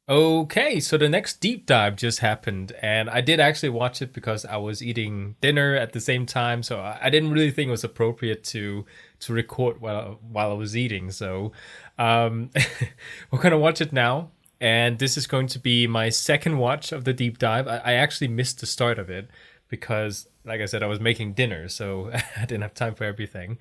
Okay, so the next deep dive just happened, and I did actually watch it because I was eating dinner at the same time, so I didn't really think it was appropriate to record while I was eating. So um, we're gonna watch it now, and this is going to be my second watch of the deep dive. I actually missed the start of it because, like I said, I was making dinner, so I didn't have time for everything.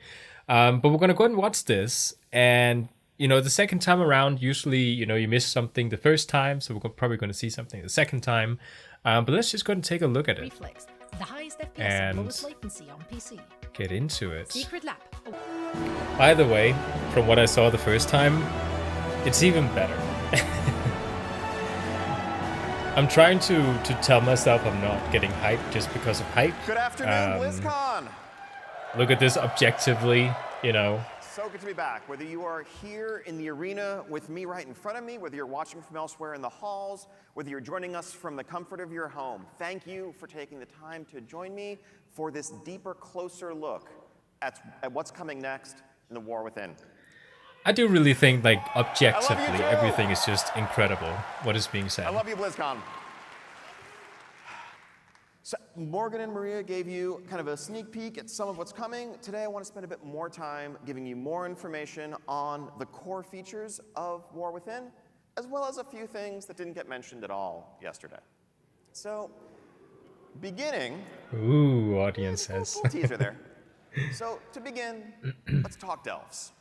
But we're gonna go ahead and watch this, and the second time around, usually, you miss something the first time, so we're probably going to see something the second time. But let's just go and take a look at it Reflex, the highest FPS and and lowest latency on PC. get into it. Secret lab. By the way, from what I saw the first time, it's even better. I'm trying to tell myself I'm not getting hyped just because of hype. Good afternoon, BlizzCon. Look at this objectively. So good to be back. Whether you are here in the arena with me right in front of me, whether you're watching from elsewhere in the halls, whether you're joining us from the comfort of your home, thank you for taking the time to join me for this deeper, closer look at what's coming next in the war within. I do really think, like, I love objectively, you too. everything is just incredible, what is being said. I love you, BlizzCon. So Morgan and Maria gave you kind of a sneak peek at some of what's coming. Today I want to spend a bit more time giving you more information on the core features of War Within, as well as a few things that didn't get mentioned at all yesterday. So, beginning, Ooh, audience says. little teaser there. So to begin, let's talk delves.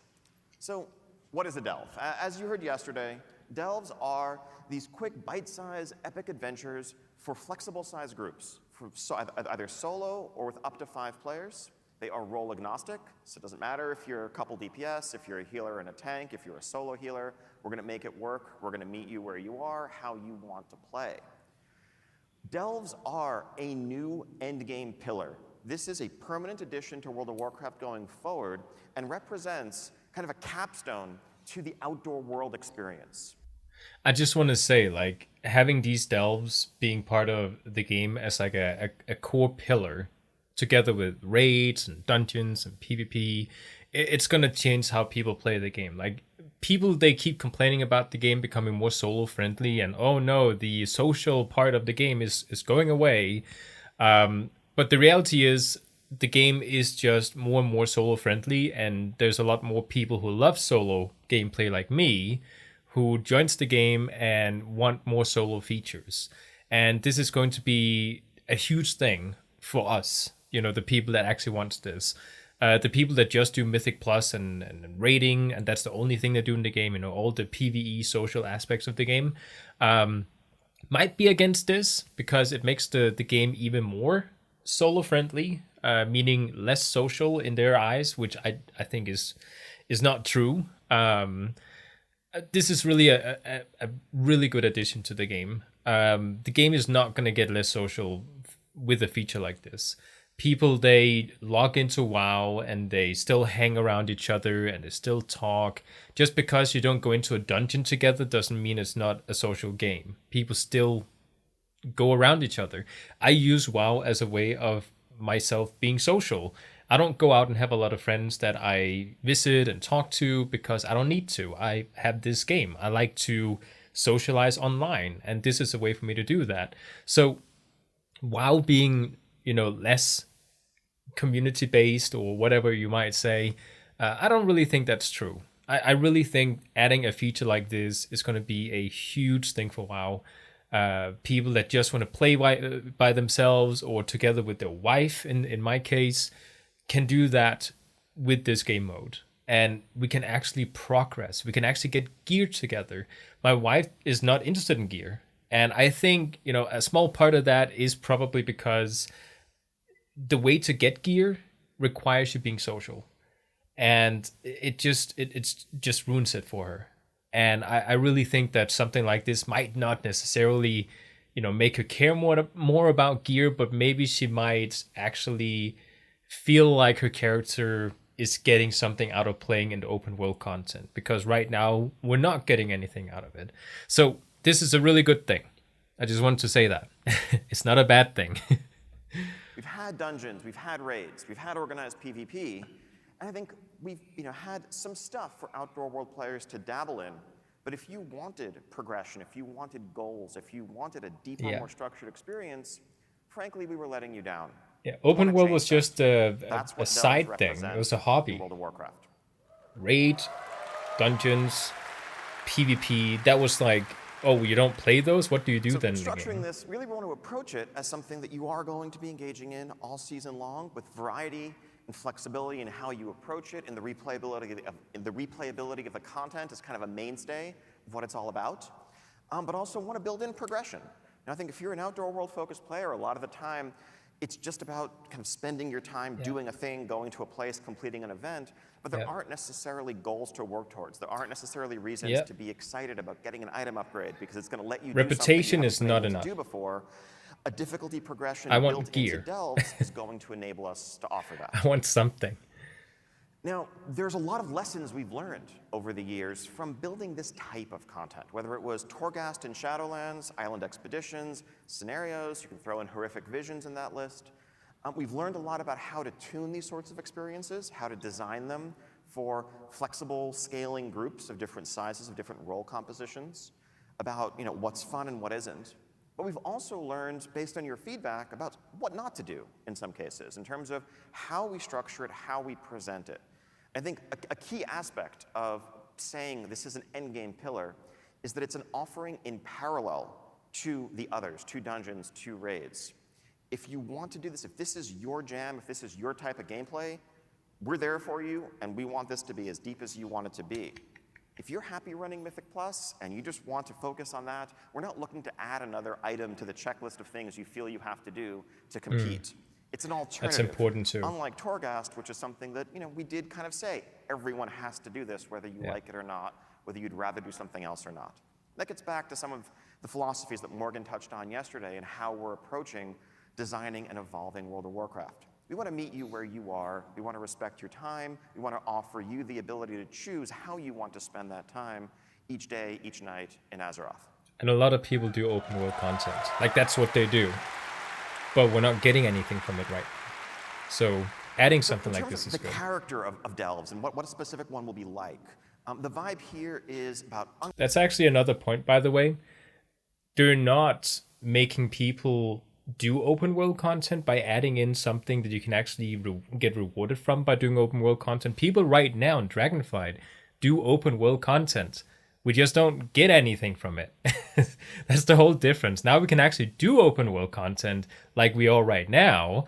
So what is a delve? As you heard yesterday, delves are these quick bite-sized epic adventures for flexible size groups, for either solo or with up to 5 players. They are role agnostic, so it doesn't matter if you're a couple DPS, if you're a healer and a tank, if you're a solo healer, we're gonna make it work. We're gonna meet you where you are, how you want to play. Delves are a new endgame pillar. This is a permanent addition to World of Warcraft going forward and represents kind of a capstone to the outdoor world experience. I just want to say, like, having these delves being part of the game as like a core pillar, together with raids and dungeons and PvP, it's gonna change how people play the game. Like, people, they keep complaining about the game becoming more solo friendly, and oh no, the social part of the game is going away. But the reality is, the game is just more and more solo friendly, and there's a lot more people who love solo gameplay like me who joins the game and want more solo features. And this is going to be a huge thing for us, the people that actually want this. The people that just do Mythic Plus and raiding, and that's the only thing they do in the game, all the PvE social aspects of the game, might be against this because it makes the game even more solo friendly, meaning less social in their eyes, which I think is not true. This is really a really good addition to the game. The game is not going to get less social with a feature like this. People, they log into WoW and they still hang around each other and they still talk. Just because you don't go into a dungeon together doesn't mean it's not a social game. People still go around each other. I use WoW as a way of myself being social. I don't go out and have a lot of friends that I visit and talk to because I don't need to. I have this game. I like to socialize online, and this is a way for me to do that. So, WoW being, less community based or whatever you might say, I don't really think that's true. I really think adding a feature like this is going to be a huge thing for WoW. People that just want to play by themselves or together with their wife, in my case, can do that with this game mode. And we can actually progress. We can actually get gear together. My wife is not interested in gear. And I think, a small part of that is probably because the way to get gear requires you being social. And it's just ruins it for her. And I really think that something like this might not necessarily, make her care more about gear, but maybe she might actually feel like her character is getting something out of playing in the open world content, because right now we're not getting anything out of it. So this is a really good thing. I just wanted to say that. It's not a bad thing. We've had dungeons, we've had raids, we've had organized PvP, and I think we've had some stuff for outdoor world players to dabble in. But if you wanted progression, if you wanted goals, if you wanted a deeper, Yeah. more structured experience, frankly, we were letting you down. Yeah, We open wanna world change was that. just a That's what Delves side thing. It represents was a in hobby. World of Warcraft. Raid, dungeons, PvP. That was like, oh, you don't play those? What do you do So then in the structuring game? this, really we want to approach it as something that you are going to be engaging in all season long with variety and flexibility in how you approach it, and the replayability of the content is kind of a mainstay of what it's all about. But also want to build in progression. And I think if you're an outdoor world focused player, a lot of the time it's just about kind of spending your time doing a thing, going to a place, completing an event, but there aren't necessarily goals to work towards. There aren't necessarily reasons to be excited about getting an item upgrade because it's going to let you Repetition do something you is haven't not been able enough. to do before. A difficulty progression I want built gear. into Delves is going to enable us to offer that. I want something. Now, there's a lot of lessons we've learned over the years from building this type of content, whether it was Torghast in Shadowlands, Island Expeditions, scenarios, you can throw in horrific visions in that list. We've learned a lot about how to tune these sorts of experiences, how to design them for flexible scaling groups of different sizes, of different role compositions, about what's fun and what isn't. But we've also learned, based on your feedback, about what not to do in some cases, in terms of how we structure it, how we present it. I think a key aspect of saying this is an endgame pillar is that it's an offering in parallel to the others, to dungeons, to raids. If you want to do this, if this is your jam, if this is your type of gameplay, we're there for you, and we want this to be as deep as you want it to be. If you're happy running Mythic Plus and you just want to focus on that, we're not looking to add another item to the checklist of things you feel you have to do to compete. It's an alternative. That's important too. Unlike Torghast, which is something that we did kind of say, everyone has to do this, whether you like it or not, whether you'd rather do something else or not. That gets back to some of the philosophies that Morgan touched on yesterday and how we're approaching designing and evolving World of Warcraft. We want to meet you where you are. We want to respect your time. We want to offer you the ability to choose how you want to spend that time each day, each night in Azeroth. And a lot of people do open world content. Like, that's what they do. But we're not getting anything from it right now. So adding something like this is good. The character of Delves and what a specific one will be like. The vibe here is about... That's actually another point, by the way. They're not making people do open world content by adding in something that you can actually get rewarded from by doing open world content. People right now in Dragonflight do open world content. We just don't get anything from it. That's the whole difference. Now we can actually do open world content like we are right now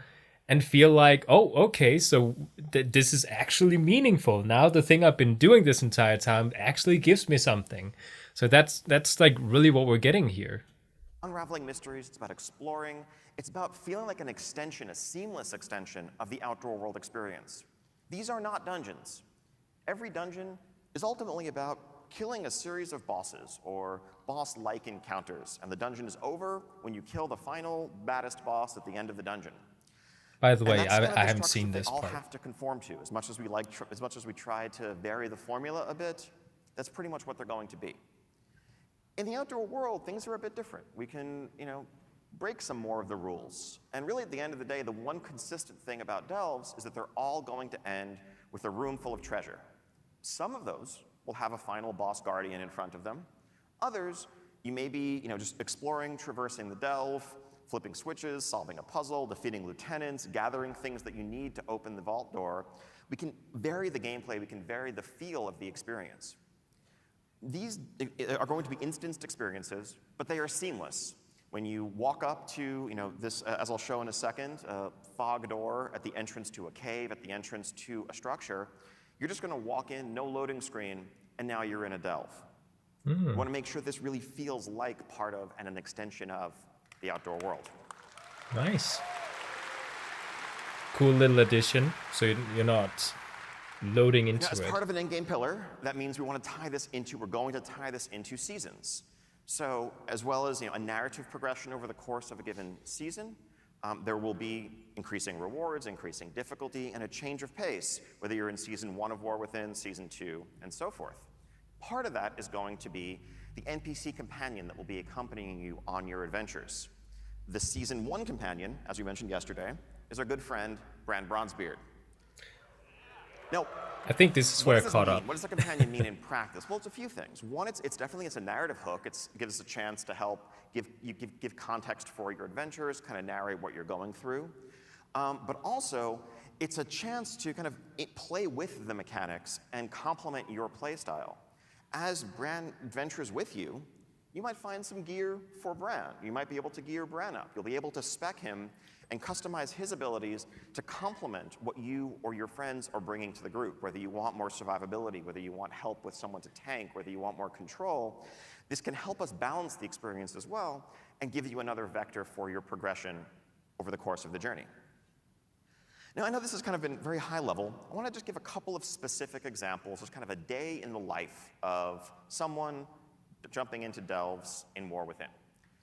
and feel like, oh, okay, so this is actually meaningful. Now the thing I've been doing this entire time actually gives me something. So that's like really what we're getting here. Unraveling mysteries, it's about exploring. It's about feeling like an extension, a seamless extension of the outdoor world experience. These are not dungeons. Every dungeon is ultimately about killing a series of bosses or boss-like encounters, and the dungeon is over when you kill the final baddest boss at the end of the dungeon. By the way, And that's kind of the I haven't structure seen that this they all part. have to conform to. As much as we try to vary the formula a bit, that's pretty much what they're going to be. In the outdoor world, things are a bit different. We can, break some more of the rules. And really, at the end of the day, the one consistent thing about Delves is that they're all going to end with a room full of treasure. Some of those will have a final boss guardian in front of them. Others, you may be, just exploring, traversing the delve, flipping switches, solving a puzzle, defeating lieutenants, gathering things that you need to open the vault door. We can vary the gameplay. We can vary the feel of the experience. These are going to be instanced experiences, but they are seamless. When you walk up to, this, as I'll show in a second, a fog door at the entrance to a cave, at the entrance to a structure, you're just going to walk in, no loading screen, and now you're in a delve. You want to make sure this really feels like part of and an extension of the outdoor world. Nice. Cool little addition. So you're not loading into As it. part of an in-game pillar, that means we're going to tie this into seasons. So as well as a narrative progression over the course of a given season, there will be increasing rewards, increasing difficulty, and a change of pace, whether you're in Season 1 of War Within, Season 2, and so forth. Part of that is going to be the NPC companion that will be accompanying you on your adventures. The Season 1 companion, as we mentioned yesterday, is our good friend, Brand Bronzebeard. Now, I think this is what where does I this caught mean? up. What does a companion mean in practice? Well, it's a few things. One, it's definitely a narrative hook. It gives us a chance to help give context for your adventures, kind of narrate what you're going through. But also, it's a chance to kind of play with the mechanics and complement your playstyle. As Bran adventures with you, you might find some gear for Bran. You might be able to gear Bran up. You'll be able to spec him and customize his abilities to complement what you or your friends are bringing to the group. Whether you want more survivability, whether you want help with someone to tank, whether you want more control, this can help us balance the experience as well and give you another vector for your progression over the course of the journey. Now, I know this has kind of been very high level. I want to just give a couple of specific examples as kind of a day in the life of someone jumping into delves in War Within.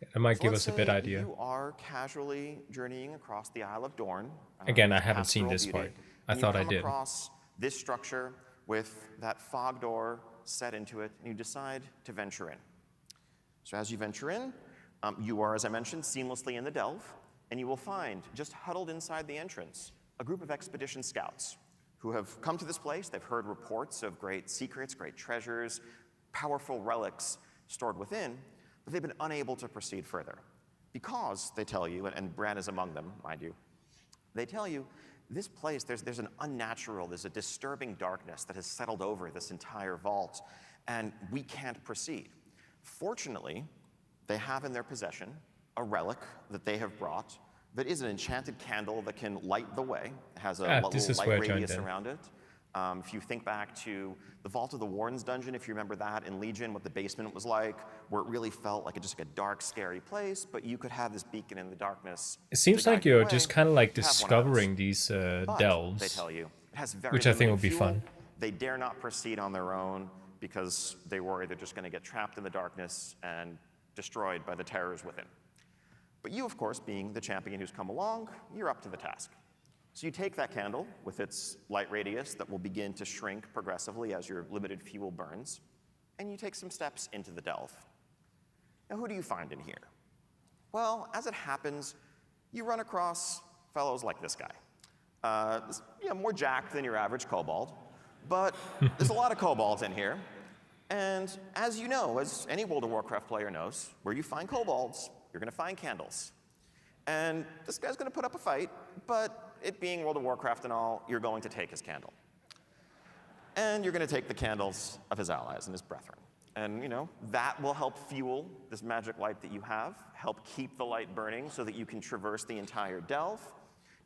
It might So give let's us a bit say idea. You are casually journeying across the Isle of Dorne. Again, I this haven't seen pastoral this beauty, part. I and thought I you come did. across this structure with that fog door set into it, and you decide to venture in. So as you venture in, you are, as I mentioned, seamlessly in the delve, and you will find, just huddled inside the entrance, a group of expedition scouts who have come to this place. They've heard reports of great secrets, great treasures, powerful relics stored within, but they've been unable to proceed further. Because, they tell you, and Bran is among them, mind you, they tell you, this place, there's an unnatural, there's a disturbing darkness that has settled over this entire vault, and we can't proceed. Fortunately, they have in their possession a relic that they have brought that is an enchanted candle that can light the way. It has a little light radius around it. If you think back to the Vault of the Warden's dungeon, if you remember that in Legion, what the basement was like, where it really felt like just like a dark, scary place, but you could have this beacon in the darkness. It seems like you're just kind of like discovering these But, delves, they tell you, it has very which I think will limited be fuel. fun. They dare not proceed on their own because they worry they're just going to get trapped in the darkness and destroyed by the terrors within. But you, of course, being the champion who's come along, you're up to the task. So you take that candle with its light radius that will begin to shrink progressively as your limited fuel burns, and you take some steps into the delve. Now, who do you find in here? Well, as it happens, you run across fellows like this guy. More jacked than your average kobold, but there's a lot of kobolds in here. And as you know, as any World of Warcraft player knows, where you find kobolds, you're going to find candles. And this guy's going to put up a fight, but it being World of Warcraft and all, you're going to take his candle. And you're going to take the candles of his allies and his brethren. And, that will help fuel this magic light that you have, help keep the light burning so that you can traverse the entire delve,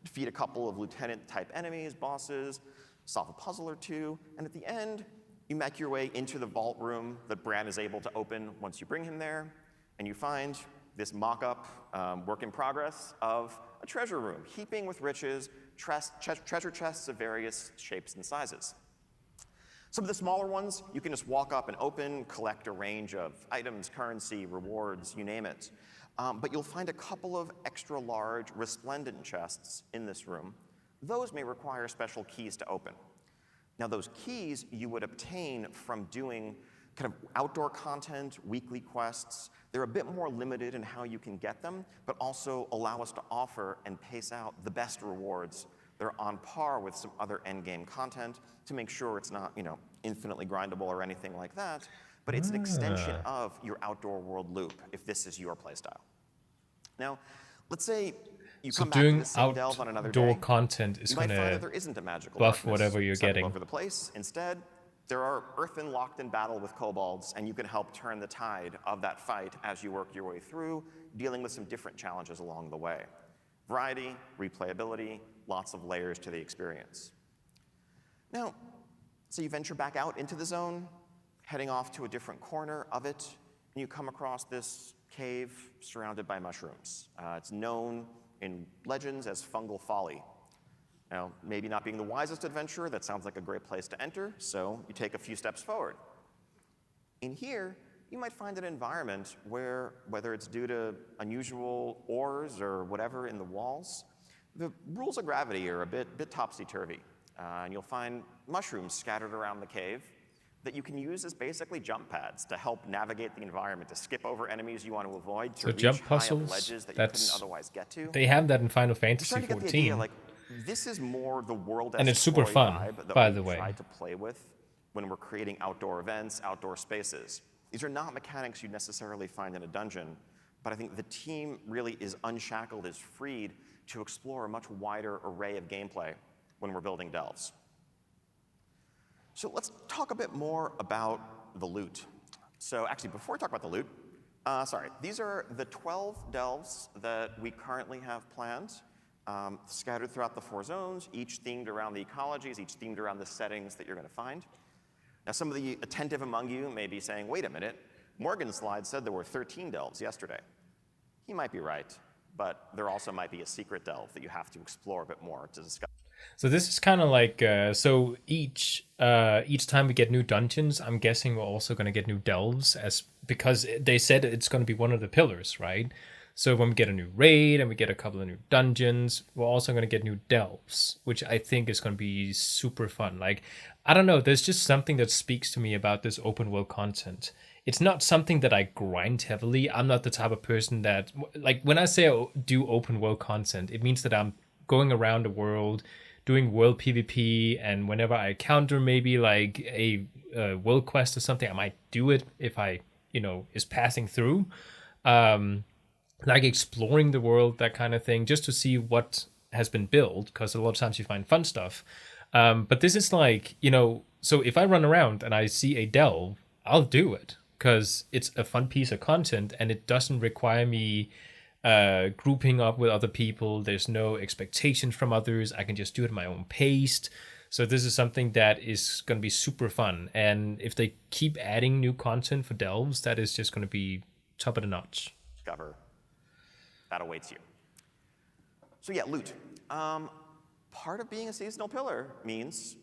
defeat a couple of lieutenant-type enemies, bosses, solve a puzzle or two, and at the end, you make your way into the vault room that Bran is able to open once you bring him there, and you find this mock-up, work in progress of a treasure room, heaping with riches, treasure chests of various shapes and sizes. Some of the smaller ones, you can just walk up and open, collect a range of items, currency, rewards, you name it. But you'll find a couple of extra large, resplendent chests in this room. Those may require special keys to open. Now, those keys you would obtain from doing kind of outdoor content, weekly quests. They're a bit more limited in how you can get them, but also allow us to offer and pace out the best rewards. They're on par with some other endgame content to make sure it's not, infinitely grindable or anything like that, but it's an extension of your outdoor world loop if this is your playstyle. Now, let's say you come back to the same delve on another day. Outdoor content is going to buff whatever you're getting. Over the place. Instead, there are earthen locked in battle with kobolds, and you can help turn the tide of that fight as you work your way through, dealing with some different challenges along the way. Variety, replayability, lots of layers to the experience. Now, so you venture back out into the zone, heading off to a different corner of it, and you come across this cave surrounded by mushrooms. It's known in legends as fungal folly. Now, maybe not being the wisest adventurer, that sounds like a great place to enter, so you take a few steps forward. In here, you might find an environment where, whether it's due to unusual ores or whatever in the walls, the rules of gravity are a bit topsy-turvy. And you'll find mushrooms scattered around the cave that you can use as basically jump pads to help navigate the environment, to skip over enemies you want to avoid, to reach jump high up puzzles, ledges that you couldn't otherwise get to. They have that in Final Fantasy You're starting to get the XIV. idea, like, This is more the world And as it's super toy fun, vibe that by we the way. try to play with when we're creating outdoor events, outdoor spaces. These are not mechanics you'd necessarily find in a dungeon, but I think the team really is unshackled, is freed to explore a much wider array of gameplay when we're building delves. So let's talk a bit more about the loot. So actually, before we talk about the loot, these are the 12 delves that we currently have planned, scattered throughout the 4 zones, each themed around the ecologies, each themed around the settings that you're going to find. Now, some of the attentive among you may be saying, wait a minute, Morgan's slide said there were 13 delves yesterday. He might be right, but there also might be a secret delve that you have to explore a bit more to discover. So this is kind of like so each time we get new dungeons, I'm guessing we're also going to get new delves, because they said it's going to be one of the pillars, right? So when we get a new raid and we get a couple of new dungeons, we're also going to get new delves, which I think is going to be super fun. Like, I don't know, there's just something that speaks to me about this open world content. It's not something that I grind heavily. I'm not the type of person that, like, when I say I do open world content, it means that I'm going around the world doing world PvP, and whenever I encounter maybe like a world quest or something, I might do it if I, is passing through. Like exploring the world, that kind of thing, just to see what has been built, because a lot of times you find fun stuff. But this is like, so if I run around and I see a delve, I'll do it, because it's a fun piece of content and it doesn't require me grouping up with other people. There's no expectations from others. I can just do it at my own pace. So this is something that is going to be super fun. And if they keep adding new content for delves, that is just going to be top of the notch. Discover that awaits you. So yeah, loot. Part of being a seasonal pillar means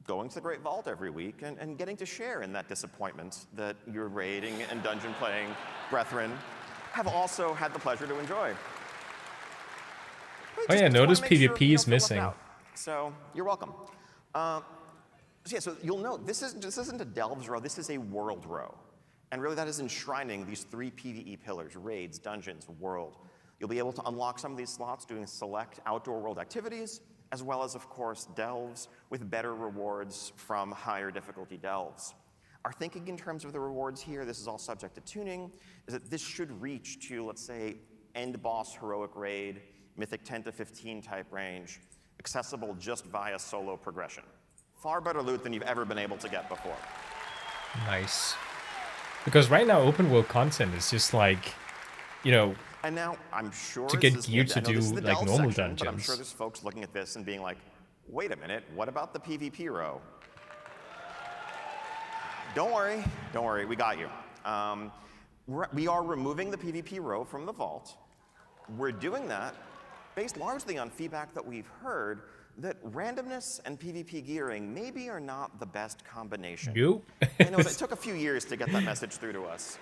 going to the Great Vault every week and getting to share in that disappointment that your raiding and dungeon playing brethren have also had the pleasure to enjoy. Oh yeah, notice PvP is missing. So you're welcome. So you'll note this isn't a delves row, this is a world row. And really that is enshrining these 3 PvE pillars: raids, dungeons, world. You'll be able to unlock some of these slots doing select outdoor world activities, as well as, of course, delves with better rewards from higher difficulty delves. Our thinking in terms of the rewards here, this is all subject to tuning, is that this should reach to, let's say, end boss heroic raid, mythic 10 to 15 type range, accessible just via solo progression. Far better loot than you've ever been able to get before. Nice. Because right now open world content is just like, and now I'm sure to get gear to do like normal dungeons. But I'm sure there's folks looking at this and being like, wait a minute, what about the PvP row? Don't worry, we got you. We are removing the PvP row from the vault. We're doing that based largely on feedback that we've heard that randomness and PvP gearing maybe are not the best combination. I know it took a few years to get that message through to us.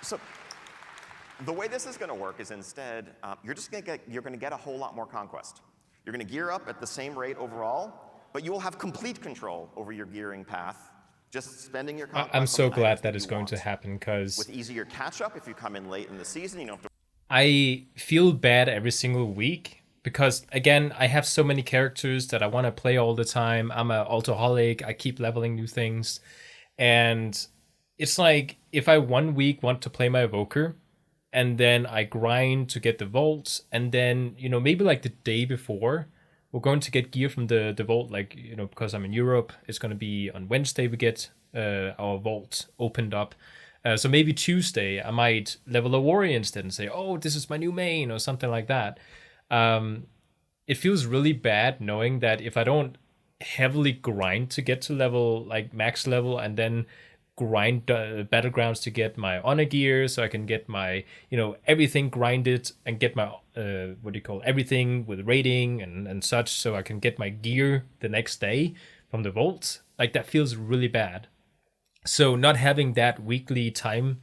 So the way this is going to work is instead, you're going to get a whole lot more conquest. You're going to gear up at the same rate overall, but you will have complete control over your gearing path. Just spending your conquest. I'm so glad that is going to happen, because with easier catch up, if you come in late in the season, you don't have to. I feel bad every single week because, again, I have so many characters that I want to play all the time. I'm an altoholic. I keep leveling new things. And it's like, if I one week want to play my evoker, and then I grind to get the vaults, and then, maybe like the day before, we're going to get gear from the vault, like, because I'm in Europe, it's going to be on Wednesday we get our vault opened up. So maybe Tuesday I might level a warrior instead and say, oh, this is my new main or something like that. It feels really bad knowing that if I don't heavily grind to get to level, like max level, and then grind battlegrounds to get my honor gear so I can get my, everything grinded and get my, everything with raiding and such, so I can get my gear the next day from the vault. Like, that feels really bad. So not having that weekly time,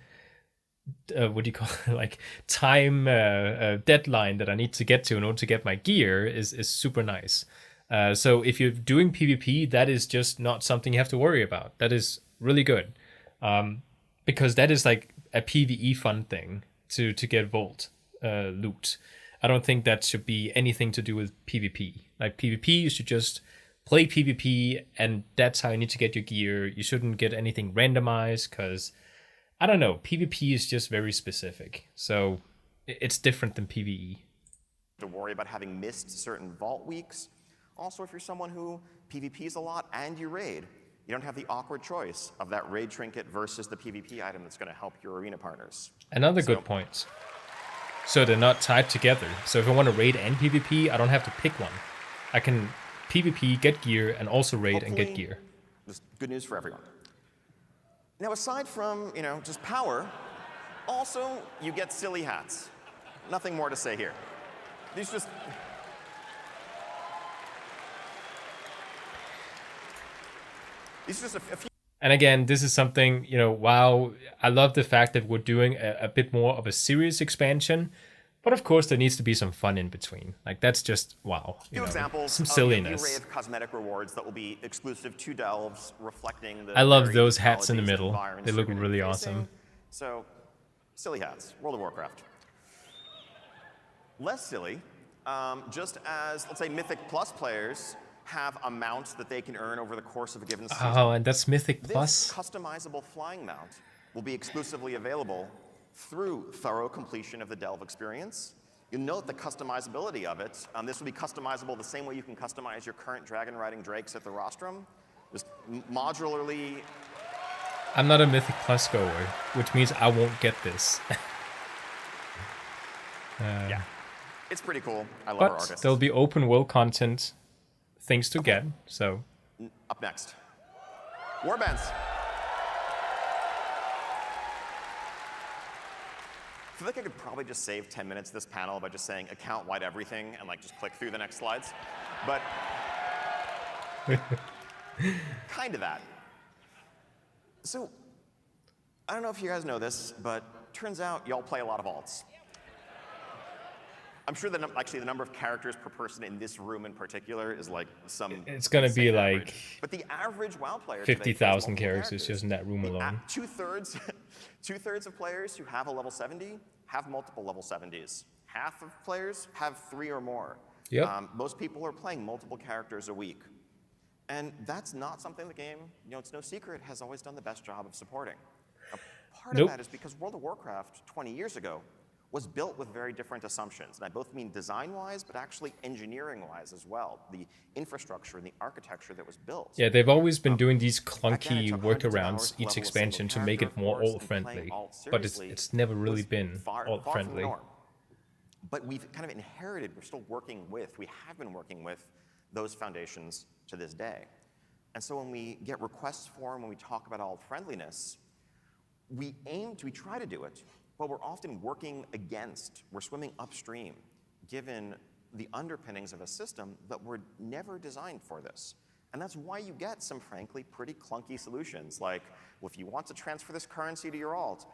time deadline that I need to get to in order to get my gear is super nice. So if you're doing PvP, that is just not something you have to worry about. That is really good. Because that is like a PvE fun thing to get vault loot. I don't think that should be anything to do with PvP. Like PvP, you should just play PvP, and that's how you need to get your gear. You shouldn't get anything randomized because, I don't know, PvP is just very specific. So it's different than PvE. To worry about having missed certain vault weeks. Also, if you're someone who PvPs a lot and you raid, you don't have the awkward choice of that raid trinket versus the PvP item that's going to help your arena partners. Another good point. So they're not tied together. So if I want to raid and PvP, I don't have to pick one. I can PvP, get gear, and also raid and get gear. Just good news for everyone. Now, aside from, just power, also you get silly hats. Nothing more to say here. These just... These are just a few... And again, this is something, WoW, I love the fact that we're doing a bit more of a serious expansion. But of course, there needs to be some fun in between. Like, that's just, wow. Few examples some of silliness. the array of cosmetic rewards that will be exclusive to Delves, reflecting the... I love varied those hats in the technologies and middle. environments They look you're gonna really be facing. awesome. So, silly hats, World of Warcraft. Less silly, just as, let's say, Mythic Plus players have amounts that they can earn over the course of a given season. Oh, and that's Mythic This Plus? customizable flying mount will be exclusively available through thorough completion of the Delve experience. You'll note the customizability of it. This will be customizable the same way you can customize your current dragon riding drakes at the rostrum. Just modularly. I'm not a Mythic Plus goer, which means I won't get this. Yeah, it's pretty cool. I love our But artists. there'll be open world content, things to get, so... Up next, warbands. I feel like I could probably just save 10 minutes of this panel by just saying account-wide everything and just click through the next slides. But kind of that. So I don't know if you guys know this, but turns out y'all play a lot of alts. I'm sure that actually the number of characters per person in this room in particular is like some... It's gonna be insane like... average. But the average WoW player today plays 50,000 multiple characters just in that room alone. Two-thirds of players who have a level 70 have multiple level 70s. Half of players have 3 or more. Yep. Most people are playing multiple characters a week. And that's not something the game, it's no secret, has always done the best job of supporting. Part of that is because World of Warcraft 20 years ago was built with very different assumptions. And I both mean design-wise, but actually engineering-wise as well. The infrastructure and the architecture that was built. Yeah, they've always been doing these Back then, it clunky took hundreds of hours workarounds to each level a expansion to single make it character, more of course, and alt-friendly. playing alt But seriously it's never really was been far from the alt-friendly. norm. But we've kind of inherited, we have been working with those foundations to this day. And so when we get requests for them, when we talk about alt-friendliness, we try to do it, but we're often working against, we're swimming upstream, given the underpinnings of a system that were never designed for this. And that's why you get some, frankly, pretty clunky solutions, like, well, if you want to transfer this currency to your alt,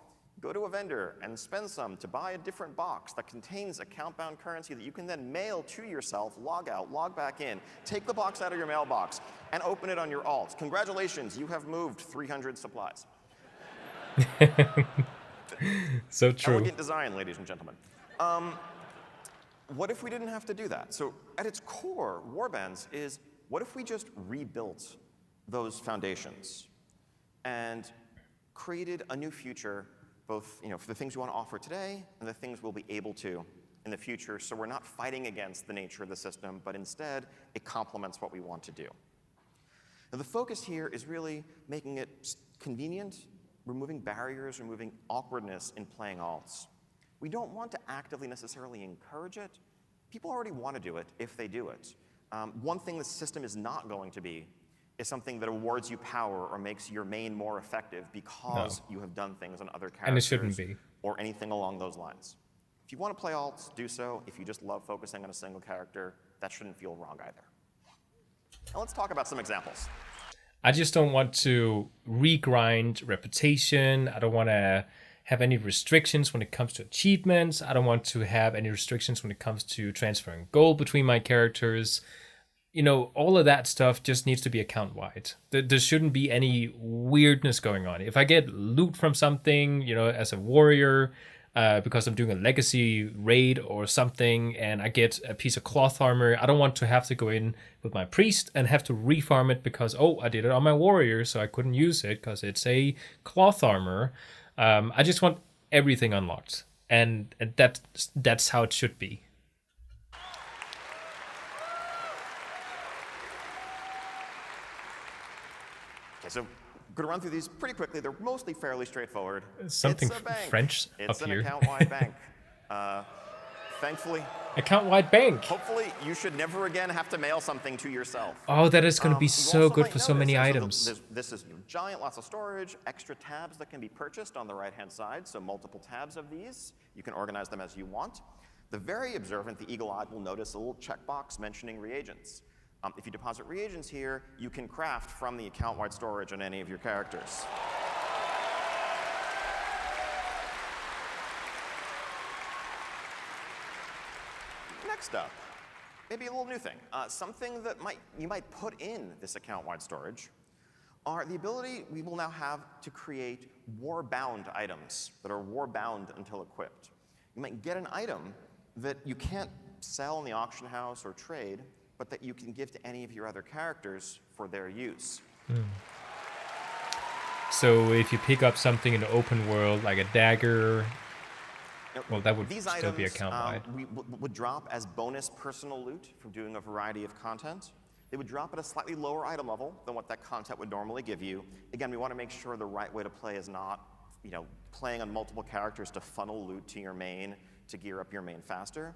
go to a vendor and spend some to buy a different box that contains account-bound currency that you can then mail to yourself, log out, log back in, take the box out of your mailbox, and open it on your alt. Congratulations, you have moved 300 supplies. So true. Elegant design, ladies and gentlemen. What if we didn't have to do that? So at its core, warbands is, what if we just rebuilt those foundations and created a new future, both for the things we want to offer today and the things we'll be able to in the future, so we're not fighting against the nature of the system, but instead it complements what we want to do. Now the focus here is really making it convenient, removing barriers, removing awkwardness in playing alts. We don't want to actively necessarily encourage it. People already want to do it if they do it. One thing the system is not going to be is something that awards you power or makes your main more effective because you have done things on other characters. And it shouldn't be. Or anything along those lines. If you want to play alts, do so. If you just love focusing on a single character, that shouldn't feel wrong either. Now let's talk about some examples. I just don't want to regrind reputation. I don't want to have any restrictions when it comes to achievements. I don't want to have any restrictions when it comes to transferring gold between my characters. All of that stuff just needs to be account-wide. There shouldn't be any weirdness going on. If I get loot from something, as a warrior, because I'm doing a legacy raid or something and I get a piece of cloth armor. I don't want to have to go in with my priest and have to refarm it because, I did it on my warrior, so I couldn't use it because it's a cloth armor. I just want everything unlocked. And that's how it should be. Okay, so I'm going to run through these pretty quickly. They're mostly fairly straightforward. Something it's a bank. French it's up an here. account-wide bank. Thankfully, Account-wide bank. hopefully, you should never again have to mail something to yourself. Oh, that is going to be You so also good might for so many notice, items. This is giant, lots of storage, extra tabs that can be purchased on the right-hand side, so multiple tabs of these. You can organize them as you want. The very observant, the eagle-eyed, will notice a little checkbox mentioning reagents. If you deposit reagents here, you can craft from the account-wide storage on any of your characters. Next up, maybe a little new thing. Something that you might put in this account-wide storage are the ability we will now have to create war-bound items that are war-bound until equipped. You might get an item that you can't sell in the auction house or trade, but that you can give to any of your other characters for their use. So if you pick up something in the open world, like a dagger, well, that would These still items be account-wide. would drop as bonus personal loot from doing a variety of content. They would drop at a slightly lower item level than what that content would normally give you. Again, we want to make sure the right way to play is not, playing on multiple characters to funnel loot to your main to gear up your main faster,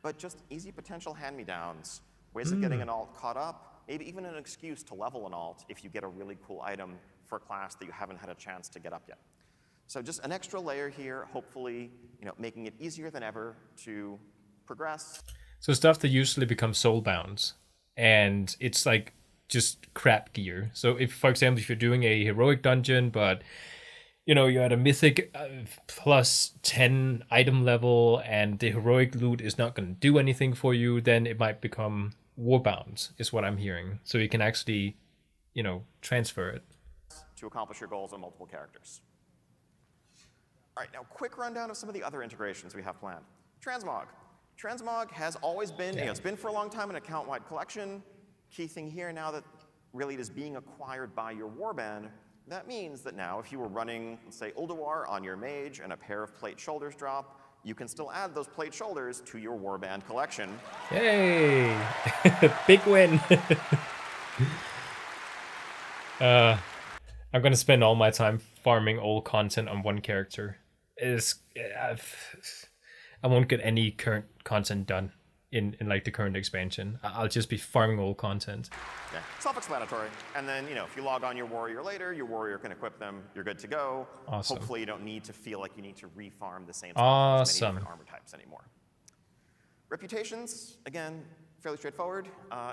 but just easy potential hand-me-downs, ways of getting an alt caught up, maybe even an excuse to level an alt if you get a really cool item for a class that you haven't had a chance to get up yet. So just an extra layer here, hopefully, making it easier than ever to progress. So stuff that usually becomes soulbound, and it's like just crap gear. So if, for example, if you're doing a heroic dungeon, but you're at a mythic plus 10 item level, and the heroic loot is not going to do anything for you, then it might become warbound, is what I'm hearing. So you can actually, transfer it. To accomplish your goals on multiple characters. All right, now quick rundown of some of the other integrations we have planned. Transmog. Transmog has always been, it's been for a long time an account-wide collection. Key thing here now that really it is being acquired by your warband, that means that now if you were running, let's say, Ulduar on your mage and a pair of plate shoulders drop, you can still add those plate shoulders to your warband collection. Yay! Big win! I'm gonna spend all my time farming old content on one character. I won't get any current content done in like the current expansion. I'll just be farming old content. Yeah, self-explanatory. And then, if you log on your warrior later, your warrior can equip them, you're good to go. Awesome. Hopefully you don't need to feel like you need to refarm the same stuff as many different armor types anymore. Reputations, again, fairly straightforward.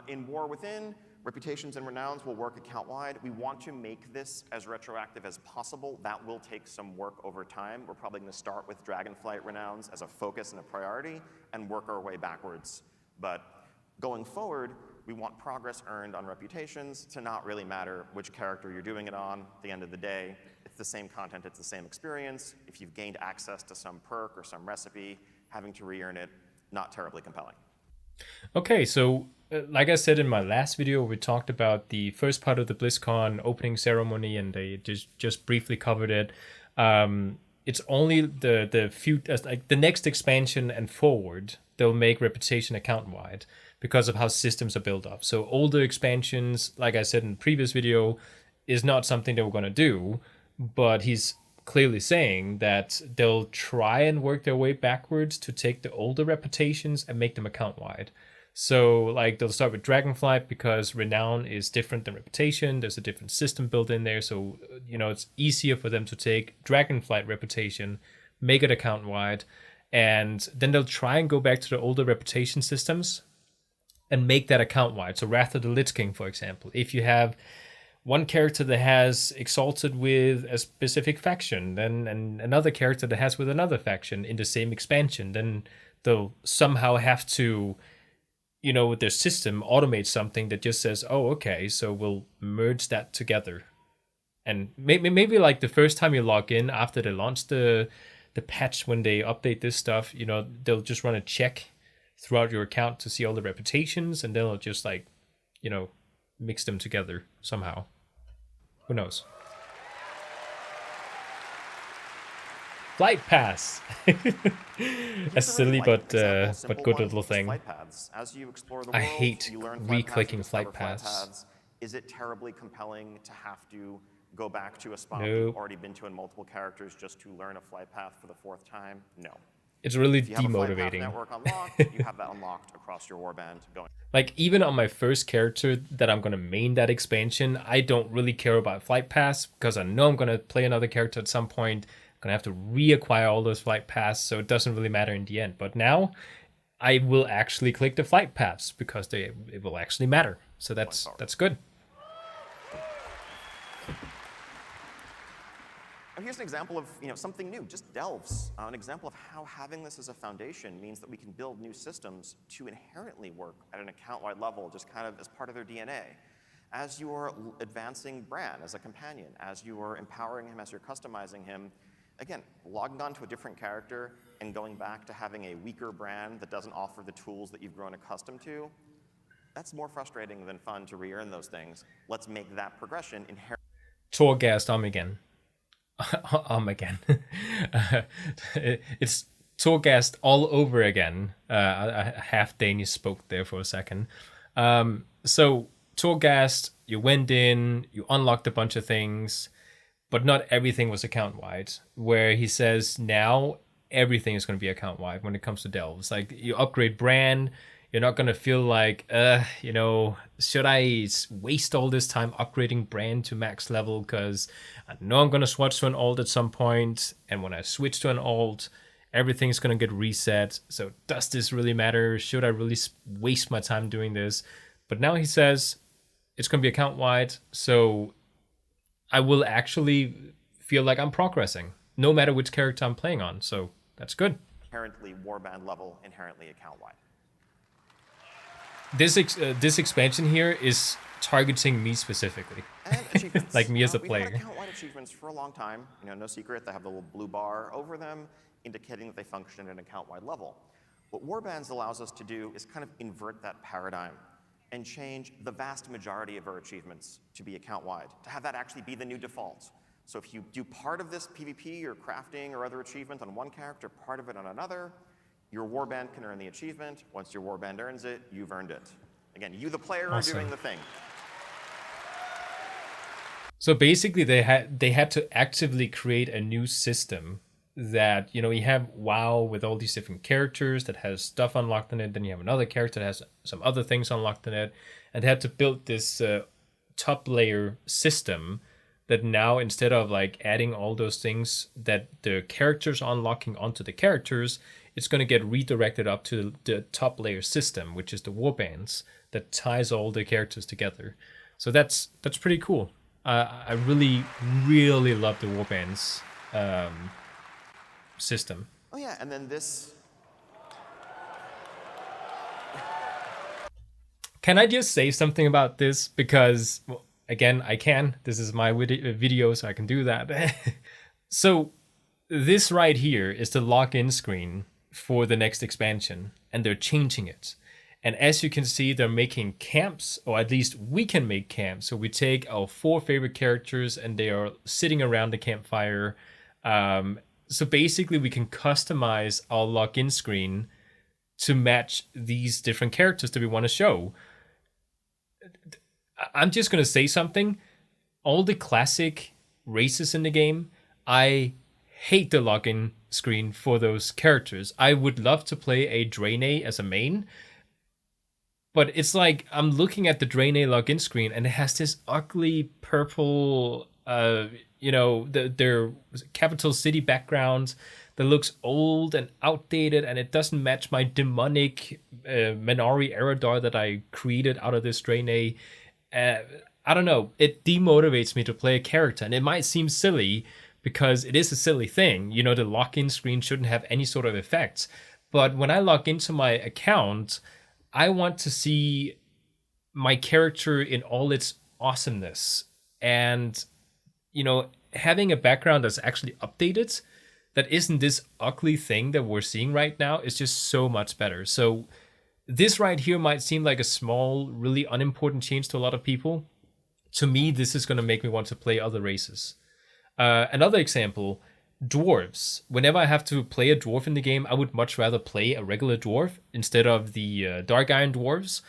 In War Within, reputations and renowns will work account-wide. We want to make this as retroactive as possible. That will take some work over time. We're probably going to start with Dragonflight renowns as a focus and a priority and work our way backwards. But going forward, we want progress earned on reputations to not really matter which character you're doing it on. At the end of the day, it's the same content, it's the same experience. If you've gained access to some perk or some recipe, having to re-earn it, not terribly compelling. Okay, so like I said in my last video, we talked about the first part of the BlizzCon opening ceremony, and they just briefly covered it. It's only the next expansion and forward they'll make reputation account-wide because of how systems are built up. So older expansions, like I said in the previous video, is not something they were going to do, but he's clearly saying that they'll try and work their way backwards to take the older reputations and make them account-wide. So like they'll start with Dragonflight because renown is different than reputation. There's a different system built in there. So, it's easier for them to take Dragonflight reputation, make it account-wide, and then they'll try and go back to the older reputation systems and make that account-wide. So Wrath of the Lich King, for example, if you have one character that has Exalted with a specific faction, then and another character that has with another faction in the same expansion, then they'll somehow have to, with their system, automate something that just says, oh, okay, so we'll merge that together. And maybe like the first time you log in after they launch the the patch when they update this stuff, they'll just run a check throughout your account to see all the reputations, and then they'll just like, mix them together somehow. Who knows? Flight pass. A silly but good little thing. Flight paths. As you explore the I world, hate you learn re-clicking flight flight paths, paths. paths. Is it terribly compelling to have to go back to a spot Nope. you've already been to in multiple characters just to learn a flight path for the 4th time? No. It's really If you have a flight path demotivating. network unlocked, you have that unlocked across your warband going. Like, even on my first character that I'm going to main that expansion, I don't really care about flight pass because I know I'm going to play another character at some point. I'm going to have to reacquire all those flight paths, so it doesn't really matter in the end. But now I will actually click the flight paths because it will actually matter. So that's good. And here's an example of something new, just delves. An example of how having this as a foundation means that we can build new systems to inherently work at an account-wide level, just kind of as part of their DNA. As you're advancing Bran as a companion, as you are empowering him, as you're customizing him, again, logging on to a different character and going back to having a weaker Bran that doesn't offer the tools that you've grown accustomed to, that's more frustrating than fun to re-earn those things. Let's make that progression inherent. Torghast again. Again. It's Torghast all over again. I half Danish spoke there for a second. So Torghast, you went in, you unlocked a bunch of things, but not everything was account-wide. Where he says now everything is going to be account-wide when it comes to delves. Like, you upgrade Bran, you're not going to feel like, should I waste all this time upgrading Bran to max level? Because I know I'm going to switch to an alt at some point. And when I switch to an alt, everything's going to get reset. So does this really matter? Should I really waste my time doing this? But now he says it's going to be account-wide. So I will actually feel like I'm progressing, no matter which character I'm playing on. So that's good. Inherently warband level, inherently account-wide. This expansion here is targeting me specifically. And achievements. Like me as a We've player. had account-wide achievements for a long time. No secret, they have the little blue bar over them, indicating that they function at an account-wide level. What Warbands allows us to do is kind of invert that paradigm and change the vast majority of our achievements to be account-wide, to have that actually be the new default. So if you do part of this PvP or crafting or other achievement on one character, part of it on another, your warband can earn the achievement. Once your warband earns it, you've earned it. Again, you, the player, Awesome. are doing the thing. So basically, they had to actively create a new system that, you have WoW with all these different characters that has stuff unlocked in it. Then you have another character that has some other things unlocked in it. And they had to build this top layer system that now, instead of like adding all those things that the characters are unlocking onto the characters, it's going to get redirected up to the top layer system, which is the warbands that ties all the characters together. So that's pretty cool. I really, really love the warbands system. Oh yeah, and then this. Can I just say something about this? Because, well, again, I can. This is my video, so I can do that. So this right here is the login screen for the next expansion, and they're changing it. And as you can see, they're making camps, or at least we can make camps. So we take our 4 favorite characters and they are sitting around the campfire. So basically we can customize our login screen to match these different characters that we want to show. I'm just going to say something. All the classic races in the game, I hate the login screen for those characters. I would love to play a Draenei as a main, but it's like I'm looking at the Draenei login screen and it has this ugly purple, their capital city background that looks old and outdated, and it doesn't match my demonic Menari Eredar that I created out of this Draenei. I don't know. It demotivates me to play a character, and it might seem silly because it is a silly thing. The login screen shouldn't have any sort of effects. But when I log into my account, I want to see my character in all its awesomeness. And, having a background that's actually updated, that isn't this ugly thing that we're seeing right now is just so much better. So this right here might seem like a small, really unimportant change to a lot of people. To me, this is going to make me want to play other races. Another example, dwarves. Whenever I have to play a dwarf in the game, I would much rather play a regular dwarf instead of the Dark Iron dwarves.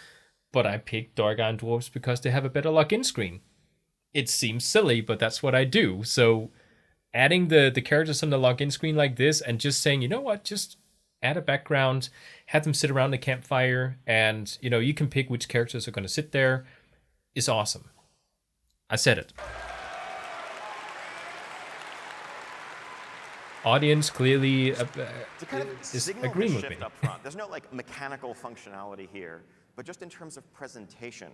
But I pick Dark Iron dwarves because they have a better login screen. It seems silly, but that's what I do. So adding the characters on the login screen like this and just saying, you know what, just add a background, have them sit around the campfire, and you can pick which characters are going to sit there, is awesome. I said it. Audience clearly to kind of is signal agreeing the with me. shift up front. There's no like mechanical functionality here, but just in terms of presentation,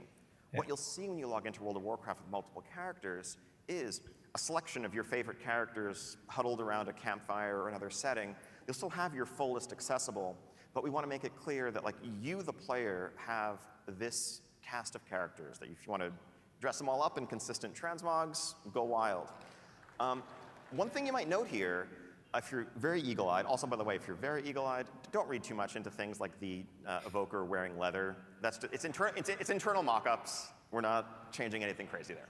what you'll see when you log into World of Warcraft with multiple characters is a selection of your favorite characters huddled around a campfire or another setting. You'll still have your full list accessible, but we want to make it clear that like you, the player, have this cast of characters that if you want to dress them all up in consistent transmogs, go wild. One thing you might note here, if you're very eagle-eyed, also by the way, if you're very eagle-eyed, don't read too much into things like the evoker wearing leather. It's internal mock-ups. We're not changing anything crazy there.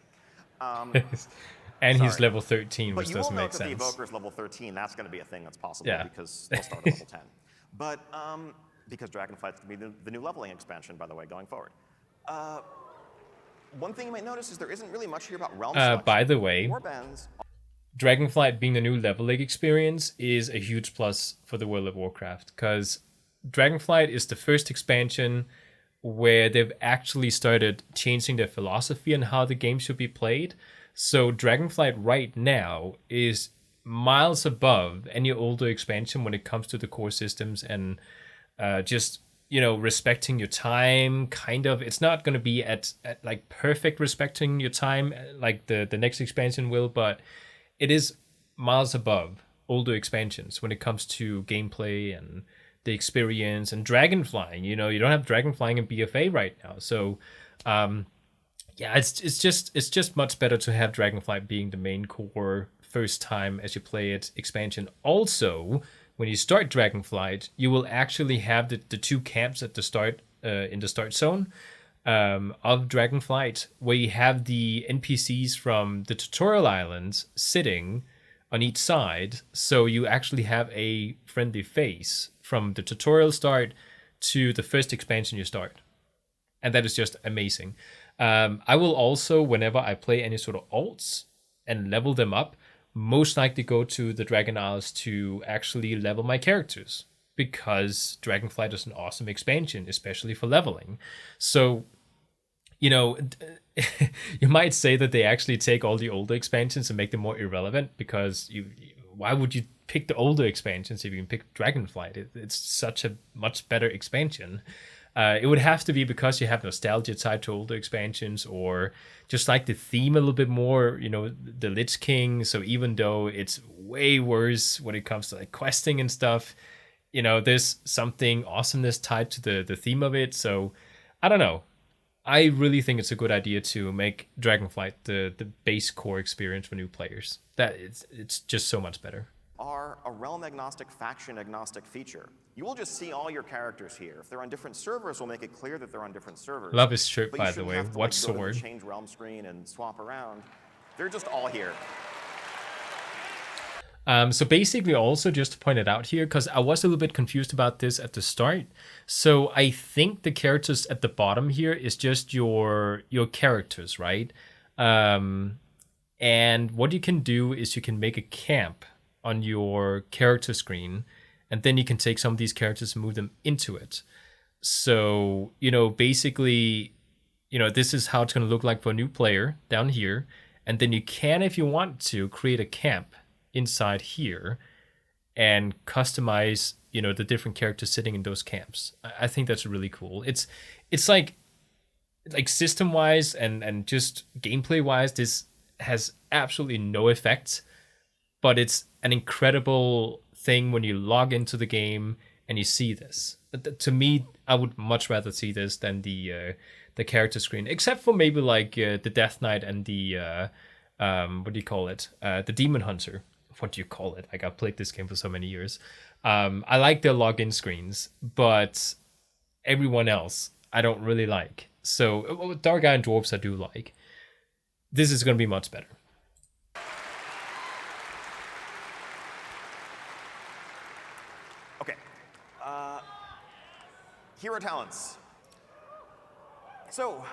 And he's sorry. level 13, which But you will doesn't note make that sense. the evoker's level 13. That's going to be a thing that's possible Yeah. because they'll start at level 10. But because Dragonflight's going to be the new leveling expansion, by the way, going forward. One thing you might notice is there isn't really much here about realm selection. By the way, Warbands Dragonflight being the new leveling experience is a huge plus for the World of Warcraft, because Dragonflight is the first expansion where they've actually started changing their philosophy on how the game should be played. So Dragonflight right now is miles above any older expansion when it comes to the core systems and just respecting your time. Kind of, it's not going to be at like perfect respecting your time like the next expansion will, but it is miles above older expansions when it comes to gameplay and the experience and dragonflying. You don't have dragonflying in BFA right now, so it's just much better to have Dragonflight being the main core first time as you play it expansion. Also, when you start Dragonflight, you will actually have the two camps at the start in the start zone of Dragonflight, where you have the NPCs from the tutorial islands sitting on each side. So you actually have a friendly face from the tutorial start to the first expansion you start. And that is just amazing. I will also, whenever I play any sort of alts and level them up, most likely go to the Dragon Isles to actually level my characters, because Dragonflight is an awesome expansion, especially for leveling. So, you might say that they actually take all the older expansions and make them more irrelevant, because why would you pick the older expansions if you can pick Dragonflight? It's such a much better expansion. It would have to be because you have nostalgia tied to older expansions, or just like the theme a little bit more, the Lich King. So even though it's way worse when it comes to like questing and stuff, there's something awesomeness tied to the theme of it. So I don't know. I really think it's a good idea to make Dragonflight the base core experience for new players. That it's just so much better. Are a realm-agnostic, faction-agnostic feature. You will just see all your characters here. If they're on different servers, we'll make it clear that they're on different servers. Love his shirt, But you by the shouldn't way. have to, What go to sword? the change realm screen and swap around. They're just all here. So basically, also just to point it out here, because I was a little bit confused about this at the start. So I think the characters at the bottom here is just your characters, right? And what you can do is you can make a camp on your character screen, and then you can take some of these characters and move them into it. So, basically, this is how it's going to look like for a new player down here. And then you can, if you want to, create a camp inside here and customize, the different characters sitting in those camps. I think that's really cool. It's like system-wise and just gameplay-wise, this has absolutely no effect, but it's an incredible thing when you log into the game and you see this. To me, I would much rather see this than the character screen, except for maybe like the Death Knight and the what do you call it? The Demon Hunter what do you call it? Like, I've played this game for so many years. I like their login screens, but everyone else I don't really like. So Dark Iron Dwarfs I do like. This is going to be much better. Okay. Hero talents. So,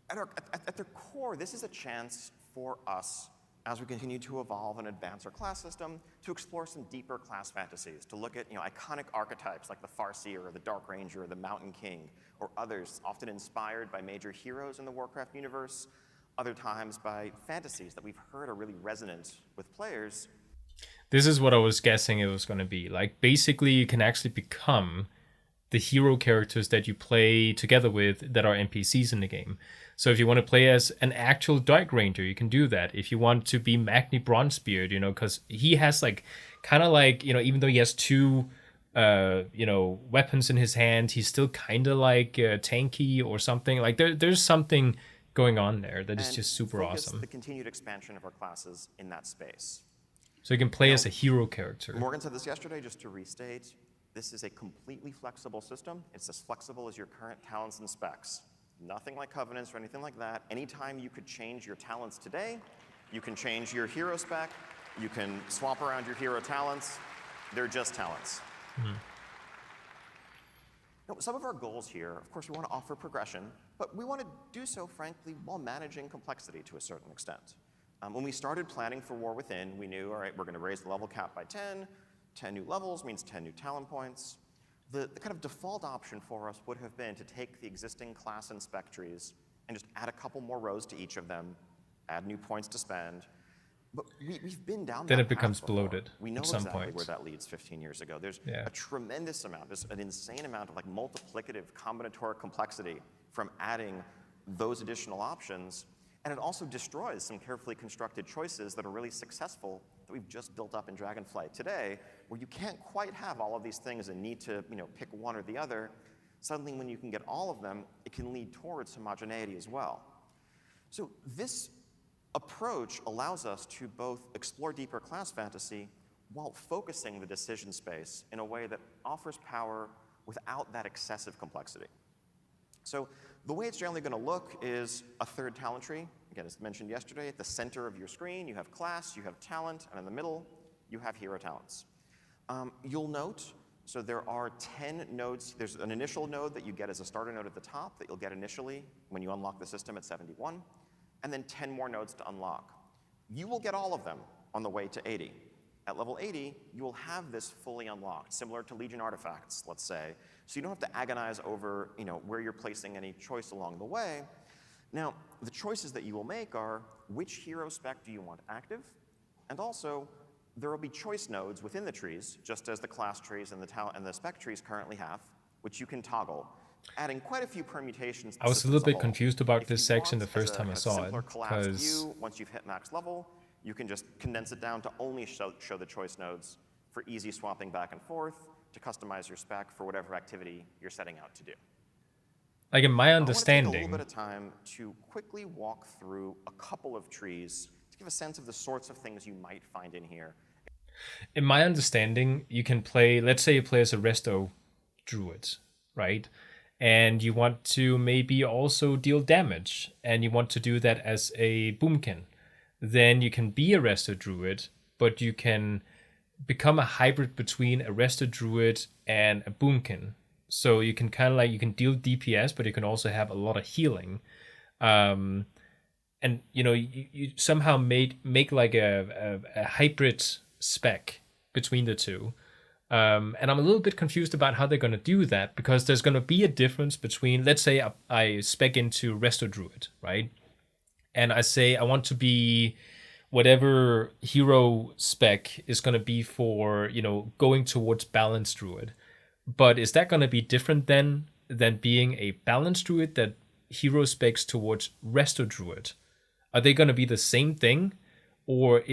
at their core, this is a chance for us, as we continue to evolve and advance our class system, to explore some deeper class fantasies, to look at iconic archetypes like the Farseer or the Dark Ranger or the Mountain King, or others often inspired by major heroes in the Warcraft universe, other times by fantasies that we've heard are really resonant with players. This is what I was guessing it was going to be. Like, basically, you can actually become the hero characters that you play together with that are NPCs in the game. So if you want to play as an actual Dark Ranger, you can do that. If you want to be Magni Bronzebeard, because he has kind of like, even though he has two, weapons in his hand, he's still kind of like tanky or something. Like there's something going on there that is just super awesome. The continued expansion of our classes in that space. So you can play as a hero character. Morgan said this yesterday, just to restate. This is a completely flexible system. It's as flexible as your current talents and specs. Nothing like covenants or anything like that. Anytime you could change your talents today, you can change your hero spec, you can swap around your hero talents. They're just talents. Mm-hmm. Now, some of our goals here, of course, we want to offer progression, but we want to do so, frankly, while managing complexity to a certain extent. When we started planning for War Within, we knew, all right, we're going to raise the level cap by 10. 10 new levels means 10 new talent points. The kind of default option for us would have been to take the existing class and spec trees and just add a couple more rows to each of them, add new points to spend. But we've been down that path. Then it becomes before. bloated. We know at some exactly point where that leads 15 years ago. There's a tremendous amount, there's an insane amount of multiplicative combinatoric complexity from adding those additional options. And it also destroys some carefully constructed choices that are really successful that we've just built up in Dragonflight today, where you can't quite have all of these things and need to pick one or the other. Suddenly, when you can get all of them, it can lead towards homogeneity as well. So this approach allows us to both explore deeper class fantasy while focusing the decision space in a way that offers power without that excessive complexity. So the way it's generally going to look is a third talent tree. Again, as mentioned yesterday, at the center of your screen, you have class, you have talent, and in the middle, you have hero talents. You'll note, so there are 10 nodes. There's an initial node that you get as a starter node at the top that you'll get initially when you unlock the system at 71, and then 10 more nodes to unlock. You will get all of them on the way to 80. At level 80, you will have this fully unlocked, similar to Legion artifacts, let's say. So you don't have to agonize over where you're placing any choice along the way. Now, the choices that you will make are which hero spec do you want active, and also there will be choice nodes within the trees, just as the class trees and the spec trees currently have, which you can toggle, adding quite a few permutations. I was a little bit confused about this section the first time I saw it, because once you've hit max level, you can just condense it down to only show the choice nodes for easy swapping back and forth to customize your spec for whatever activity you're setting out to do. Like, in my I understanding, want to take a little bit of time to quickly walk through a couple of trees to give a sense of the sorts of things you might find in here. In my understanding, you can play, let's say you play as a resto druid, right? And you want to maybe also deal damage, and you want to do that as a boomkin. Then you can be a resto druid, but you can become a hybrid between a resto druid and a boomkin. So you can kind of you can deal DPS, but you can also have a lot of healing. And you somehow make like a hybrid spec between the two. And I'm a little bit confused about how they're going to do that, because there's going to be a difference between, let's say I spec into resto druid, right? And I say I want to be whatever hero spec is going to be for, going towards balanced druid. But is that going to be different than being a balanced druid that hero specs towards resto druid? Are they going to be the same thing? Or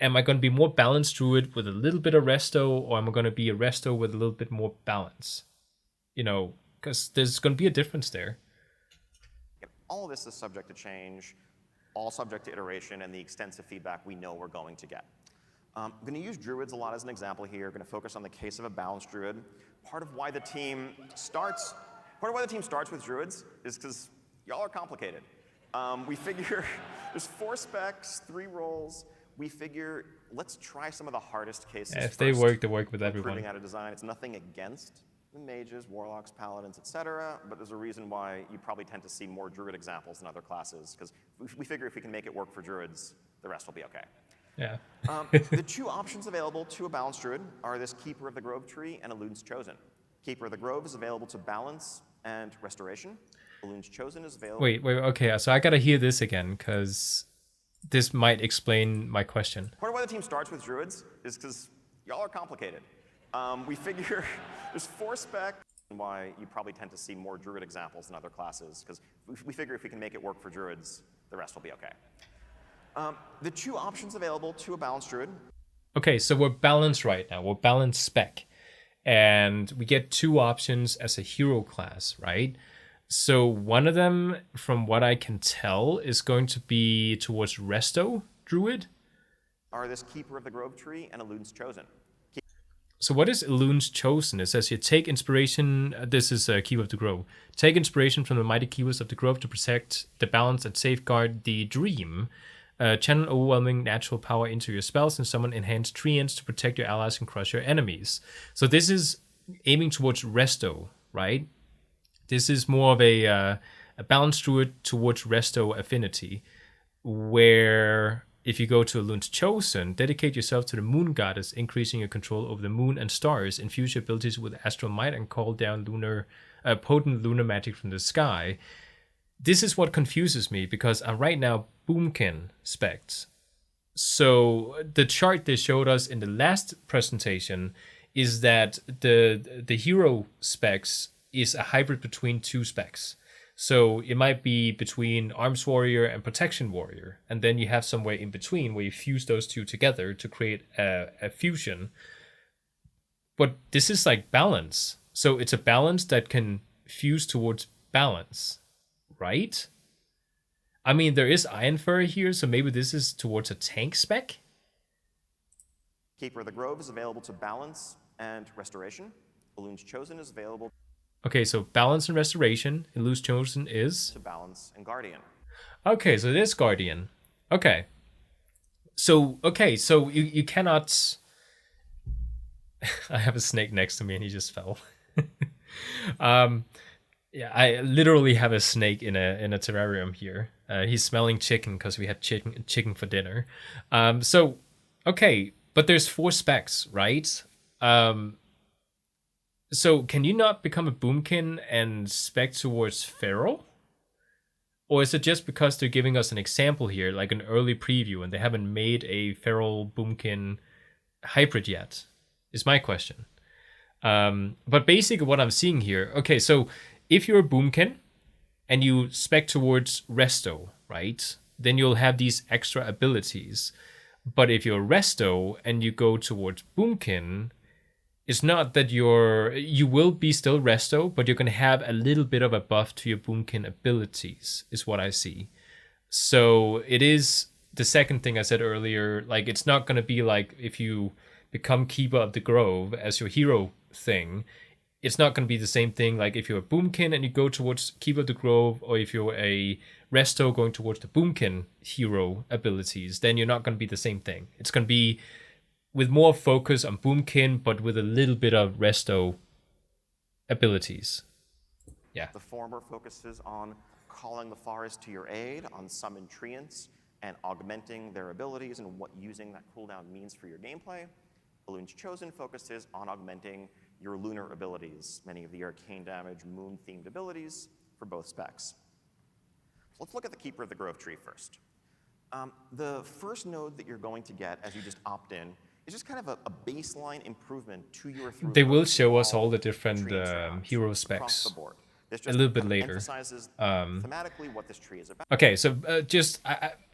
am I going to be more balanced druid with a little bit of resto, or am I going to be a resto with a little bit more balance? Because there's going to be a difference there. All of this is subject to change all subject to iteration and the extensive feedback we know we're going to get. I'm going to use druids a lot as an example here. Going to focus on the case of a balanced druid. Part of why the team starts with druids is because y'all are complicated. We figure there's 4 specs, 3 roles. We figure let's try some of the hardest cases. If they work with everyone. Improving out a design. It's nothing against the mages, warlocks, paladins, etc. But there's a reason why you probably tend to see more druid examples than other classes, because we figure if we can make it work for druids, the rest will be okay. Yeah. The 2 options available to a balanced druid are this Keeper of the Grove tree and Elun's Chosen. Keeper of the Grove is available to balance and restoration. Elun's Chosen is available. Wait, okay, so I gotta hear this again, because this might explain my question. Part of why the team starts with druids is because y'all are complicated. We figure there's 4 specs. Why you probably tend to see more druid examples than other classes, because we figure if we can make it work for druids, the rest will be okay. The 2 options available to a balanced druid. Okay, so we're balanced right now. We're balanced spec. And we get 2 options as a hero class, right? So one of them, from what I can tell, is going to be towards Resto Druid. Are this Keeper of the Grove tree and Elun's Chosen. So what is Elun's Chosen? It says here, take inspiration, this is Keeper of the Grove. Take inspiration from the mighty keepers of the Grove to protect the balance and safeguard the dream. Channel overwhelming natural power into your spells and summon enhanced treants to protect your allies and crush your enemies. So this is aiming towards Resto, right? This is more of a balanced druid towards Resto affinity, where if you go to Elun's Chosen, dedicate yourself to the Moon Goddess, increasing your control over the moon and stars, infuse your abilities with astral might, and call down potent lunar magic from the sky. This is what confuses me, because I'm right now Boomkin specs. So the chart they showed us in the last presentation is that the hero specs is a hybrid between 2 specs. So it might be between Arms Warrior and Protection Warrior, and then you have somewhere in between where you fuse those 2 together to create a fusion. But this is like balance. So it's a balance that can fuse towards balance, right? I mean, there is Ironfur here, so maybe this is towards a tank spec? Keeper of the Grove is available to balance and restoration. Elun's Chosen is available Okay, so balance and restoration. Elun's Chosen is to balance and guardian. Okay, so it is guardian. Okay. So you cannot. I have a snake next to me and he just fell. Yeah, I literally have a snake in a terrarium here. He's smelling chicken because we had chicken for dinner. So okay, but there's 4 specs, right? So can you not become a Boomkin and spec towards Feral? Or is it just because they're giving us an example here, like an early preview, and they haven't made a Feral Boomkin hybrid yet? Is my question. But basically what I'm seeing here, okay, so if you're a Boomkin and you spec towards Resto, right, then you'll have these extra abilities. But if you're Resto and you go towards Boomkin, it's not that you will be still Resto, but you're going to have a little bit of a buff to your Boomkin abilities, is what I see. So it is the second thing I said earlier, like it's not going to be like if you become Keeper of the Grove as your hero thing, it's not going to be the same thing like if you're a Boomkin and you go towards Keeper of the Grove, or if you're a Resto going towards the Boomkin hero abilities, then you're not going to be the same thing. It's going to be with more focus on Boomkin, but with a little bit of Resto abilities. Yeah. The former focuses on calling the forest to your aid, on summon treants, and augmenting their abilities and what using that cooldown means for your gameplay. Elun's Chosen focuses on augmenting your lunar abilities, many of the arcane damage, moon-themed abilities for both specs. So let's look at the Keeper of the Grove tree first. The first node that you're going to get as you just opt in is just kind of a baseline improvement to your through. They will show us all the different hero specs a little bit later. Emphasizes thematically what this tree is about. Okay, so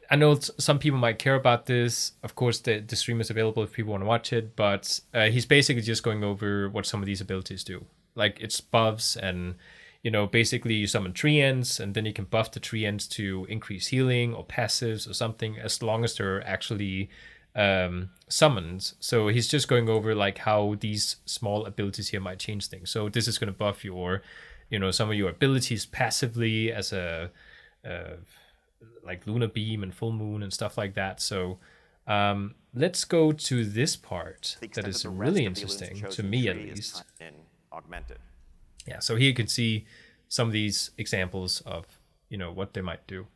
I know some people might care about this. Of course, the stream is available if people want to watch it, but he's basically just going over what some of these abilities do. Like, it's buffs and, basically you summon treants, and then you can buff the treants to increase healing or passives or something, as long as they're actually summons. So he's just going over like how these small abilities here might change things. So this is going to buff your, some of your abilities passively as a like Lunar Beam and Full Moon and stuff like that. So let's go to this part that is really interesting to me, at least. Augmented. Yeah, so here you can see some of these examples of what they might do.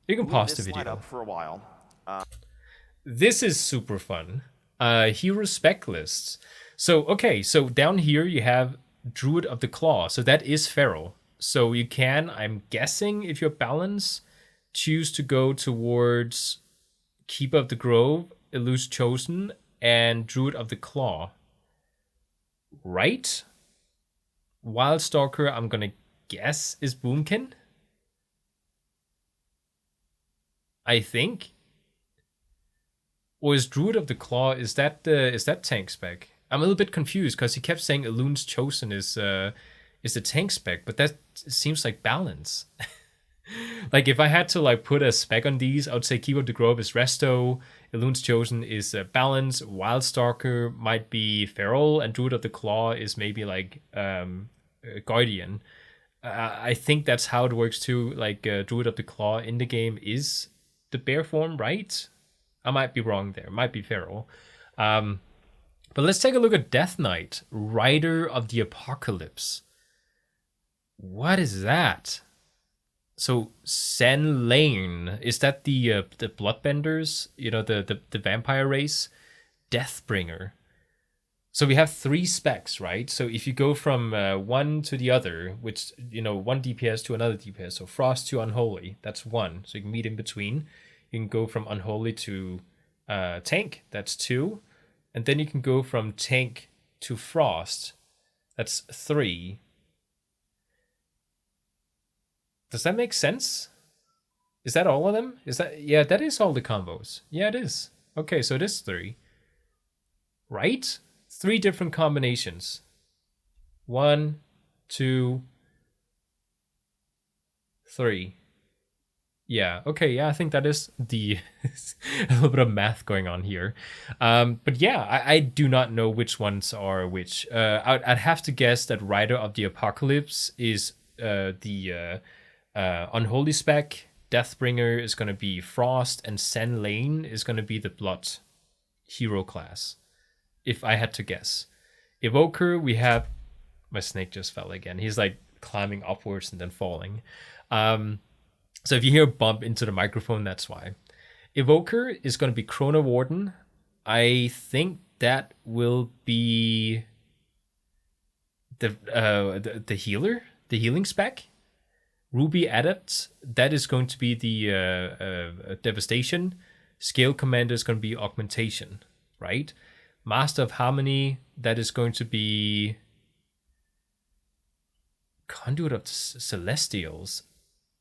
You can pause the video up for a while. This is super fun. Hero spec lists. So down here you have Druid of the Claw. So that is feral. So you can, I'm guessing, if you're balanced, choose to go towards Keeper of the Grove, Elu's Chosen, and Druid of the Claw. Right? Wildstalker, I'm gonna guess, is Boomkin. I think. Or is Druid of the Claw, is that tank spec? I'm a little bit confused because he kept saying Elu's Chosen is the tank spec, but that seems like balance. Like if I had to like put a spec on these, I would say Keeper of the Grove is Resto, Elu's Chosen is balance, Wildstalker might be feral, and Druid of the Claw is maybe like Guardian. I think that's how it works too. Like Druid of the Claw in the game is the bear form, right? I might be wrong there. Might be feral. But let's take a look at Death Knight, Rider of the Apocalypse. What is that? So Sen Lane, is that the Bloodbenders? The vampire race? Deathbringer. So we have 3 specs, right? So if you go from one to the other, which, one DPS to another DPS, so Frost to Unholy, that's 1. So you can meet in between. You can go from Unholy to Tank, that's 2. And then you can go from Tank to Frost, that's 3. Does that make sense? Is that all of them? Yeah, that is all the combos. Yeah, it is. Okay, so it is 3. Right? 3 different combinations. 1, 2, 3. Yeah, okay, yeah, I think that is a little bit of math going on here. But yeah, I do not know which ones are which. I'd have to guess that Rider of the Apocalypse is the Unholy spec, Deathbringer is going to be Frost, and Sen Lane is going to be the Blood hero class, if I had to guess. Evoker, we have... My snake just fell again. He's like climbing upwards and then falling. So if you hear a bump into the microphone, that's why. Evoker is going to be Chrono Warden. I think that will be the healer, the healing spec. Ruby Adept, that is going to be the Devastation. Scale Commander is going to be Augmentation, right? Master of Harmony, that is going to be Conduit of Celestials.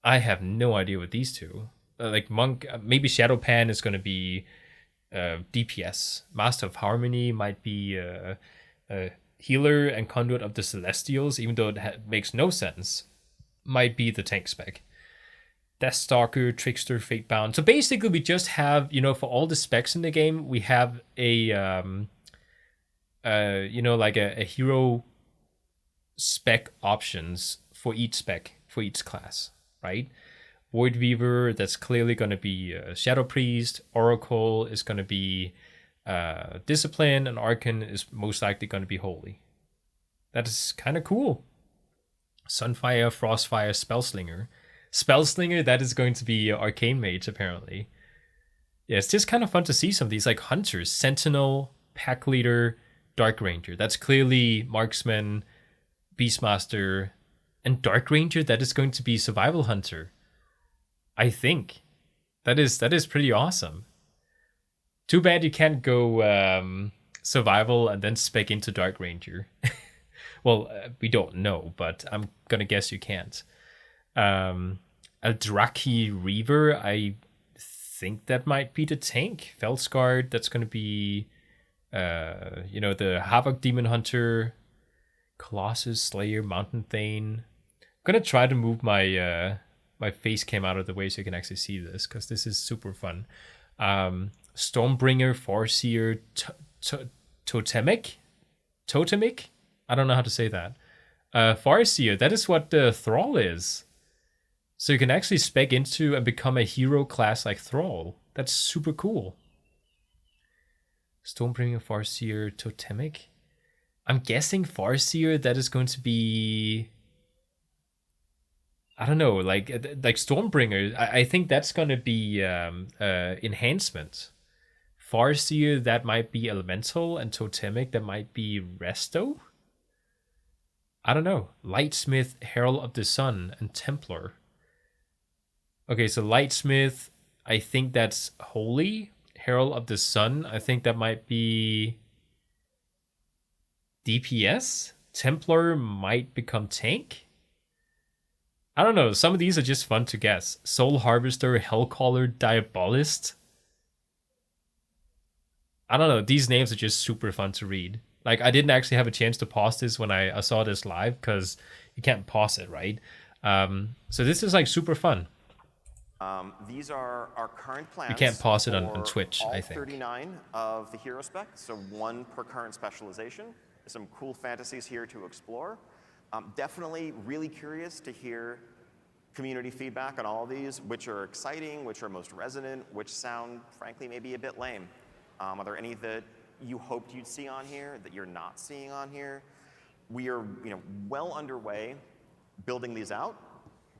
I have no idea what these two. Like Monk, maybe Shadowpan is going to be DPS. Master of Harmony might be Healer, and Conduit of the Celestials, even though it makes no sense, might be the tank spec. Deathstalker, Trickster, Fatebound. So basically we just have, for all the specs in the game, we have a like a hero spec options for each spec, for each class, right? Void Weaver, that's clearly going to be Shadow Priest. Oracle is going to be Discipline, and Archon is most likely going to be Holy. That is kind of cool. Sunfire, Frostfire, Spellslinger. Spellslinger, that is going to be Arcane Mage, apparently. Yeah, it's just kind of fun to see some of these, like Hunters, Sentinel, Pack Leader, Dark Ranger. That's clearly Marksman, Beastmaster, and Dark Ranger, that is going to be Survival Hunter. I think. That is pretty awesome. Too bad you can't go Survival and then spec into Dark Ranger. Well, we don't know, but I'm gonna guess you can't. Eldraki Reaver, I think that might be the tank. Feldsguard, that's gonna be the Havoc Demon Hunter. Colossus, Slayer, Mountain Thane. I'm gonna try to move my my face cam out of the way so you can actually see this, because this is super fun. Stormbringer, Farseer, Totemic? Totemic? I don't know how to say that. Farseer, that is what the Thrall is. So you can actually spec into and become a hero class like Thrall. That's super cool. Stormbringer, Farseer, Totemic? I'm guessing Farseer, that is going to be... I don't know, like Stormbringer, I think that's going to be enhancement. Farseer, that might be Elemental, and Totemic, that might be Resto? I don't know. Lightsmith, Herald of the Sun, and Templar. Okay, so Lightsmith, I think that's Holy. Herald of the Sun, I think that might be DPS. Templar might become tank. I don't know. Some of these are just fun to guess. Soul Harvester, Hellcaller, Diabolist. I don't know. These names are just super fun to read. Like, I didn't actually have a chance to pause this when I saw this live, because you can't pause it, right? So this is like super fun. These are our current plans. You can't pause it on Twitch, all I think. 39 of the hero spec, so one per current specialization. Some cool fantasies here to explore. Definitely really curious to hear community feedback on all of these, which are exciting, which are most resonant, which sound, frankly, maybe a bit lame. Are there any that you hoped you'd see on here that you're not seeing on here? We are, well underway building these out,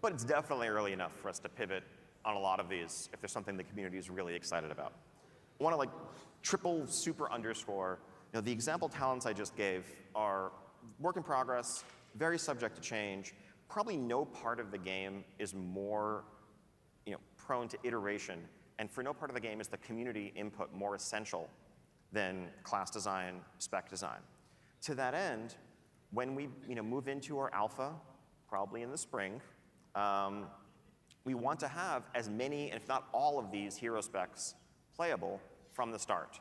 but it's definitely early enough for us to pivot on a lot of these if there's something the community is really excited about. I want to triple super underscore, the example talents I just gave are work in progress, very subject to change. Probably no part of the game is more prone to iteration, and for no part of the game is the community input more essential than class design, spec design. To that end, when we move into our alpha, probably in the spring, we want to have as many, if not all of these hero specs playable from the start,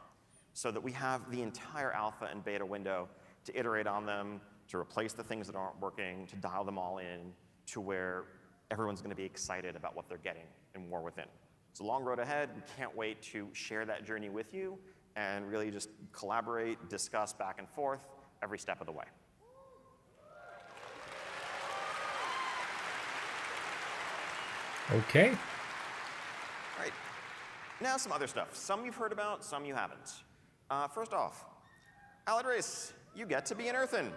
so that we have the entire alpha and beta window to iterate on them, to replace the things that aren't working, to dial them all in to where everyone's going to be excited about what they're getting in War Within. It's a long road ahead. We can't wait to share that journey with you and really just collaborate, discuss back and forth every step of the way. Okay. All right. Now some other stuff. Some you've heard about, some you haven't. First off, Aladrace, you get to be an Earthen.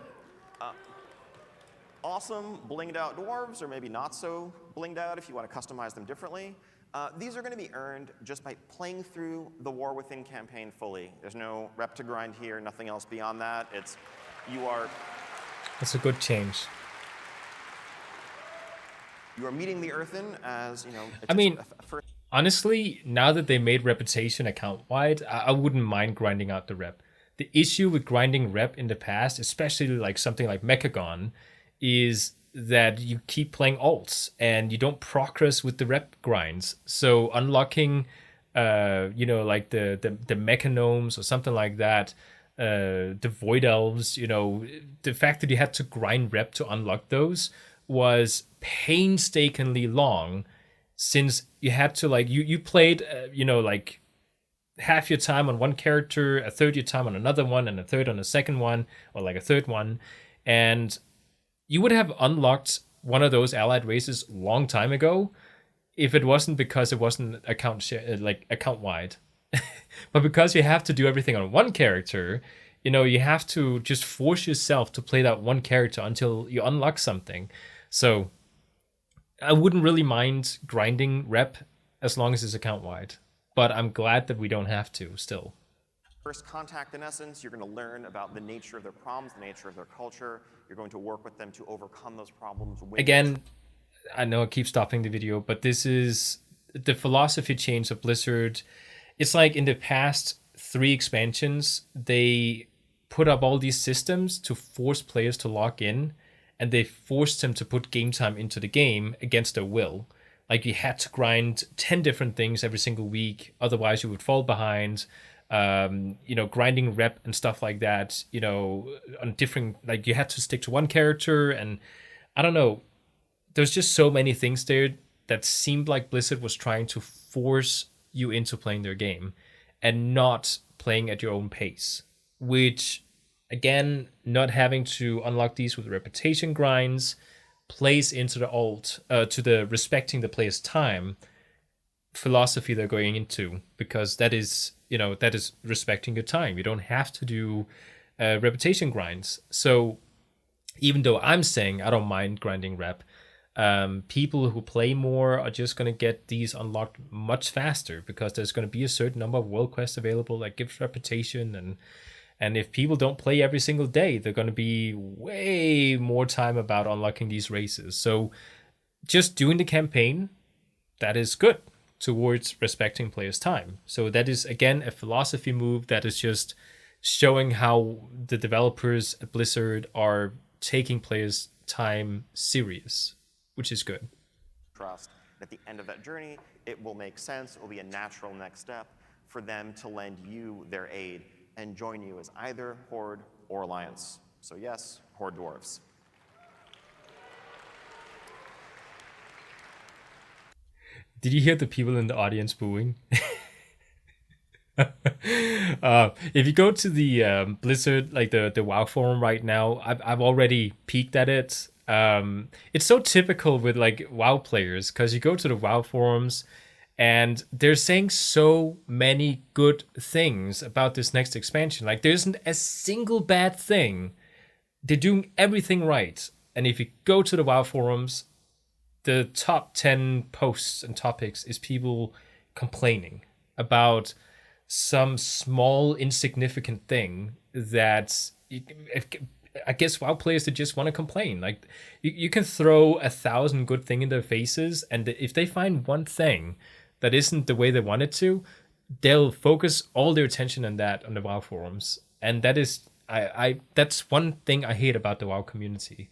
Awesome blinged out dwarves, or maybe not so blinged out if you want to customize them differently. These are going to be earned just by playing through the War Within campaign fully. There's no rep to grind here, nothing else beyond that. That's a good change. You are meeting the Earthen as, honestly, now that they made reputation account-wide, I wouldn't mind grinding out the rep. The issue with grinding rep in the past, especially like something like Mechagon, is that you keep playing alts and you don't progress with the rep grinds. So unlocking, like the Mechanomes or something like that, the Void Elves, the fact that you had to grind rep to unlock those was painstakingly long, since you had to you played half your time on one character, a third your time on another one, and a third on the second one, or a third one, and you would have unlocked one of those allied races long time ago if it wasn't because it wasn't account wide. But because you have to do everything on one character, you have to just force yourself to play that one character until you unlock something. So I wouldn't really mind grinding rep as long as it's account wide, but I'm glad that we don't have to still. First contact, in essence, you're going to learn about the nature of their problems, the nature of their culture. You're going to work with them to overcome those problems. Again, I know I keep stopping the video, but this is the philosophy change of Blizzard. It's like in the past 3 expansions, they put up all these systems to force players to log in, and they forced them to put game time into the game against their will. Like, you had to grind 10 different things every single week, otherwise you would fall behind. grinding rep and stuff like that, on different, like you had to stick to one character, and I don't know, there's just so many things there that seemed like Blizzard was trying to force you into playing their game and not playing at your own pace, which again, not having to unlock these with reputation grinds plays into to the respecting the player's time philosophy they're going into, because that is respecting your time. You don't have to do reputation grinds. So even though I'm saying I don't mind grinding rep, people who play more are just going to get these unlocked much faster, because there's going to be a certain number of world quests available that gives reputation, and if people don't play every single day, they're going to be way more time about unlocking these races. So just doing the campaign, that is good towards respecting players' time. So that is, again, a philosophy move that is just showing how the developers at Blizzard are taking players' time serious, which is good. Trust. At the end of that journey, it will make sense. It will be a natural next step for them to lend you their aid and join you as either Horde or Alliance. So yes, Horde Dwarves. Did you hear the people in the audience booing? If you go to the Blizzard, like the WoW forum right now, I've already peeked at it. It's so typical with like WoW players, because you go to the WoW forums and they're saying so many good things about this next expansion. Like there isn't a single bad thing. They're doing everything right. And if you go to the WoW forums, the top 10 posts and topics is people complaining about some small insignificant thing that I guess WoW players that just want to complain. Like you can throw 1,000 good things in their faces, and if they find one thing that isn't the way they want it to, they'll focus all their attention on that on the WoW forums. And that is that's one thing I hate about the WoW community.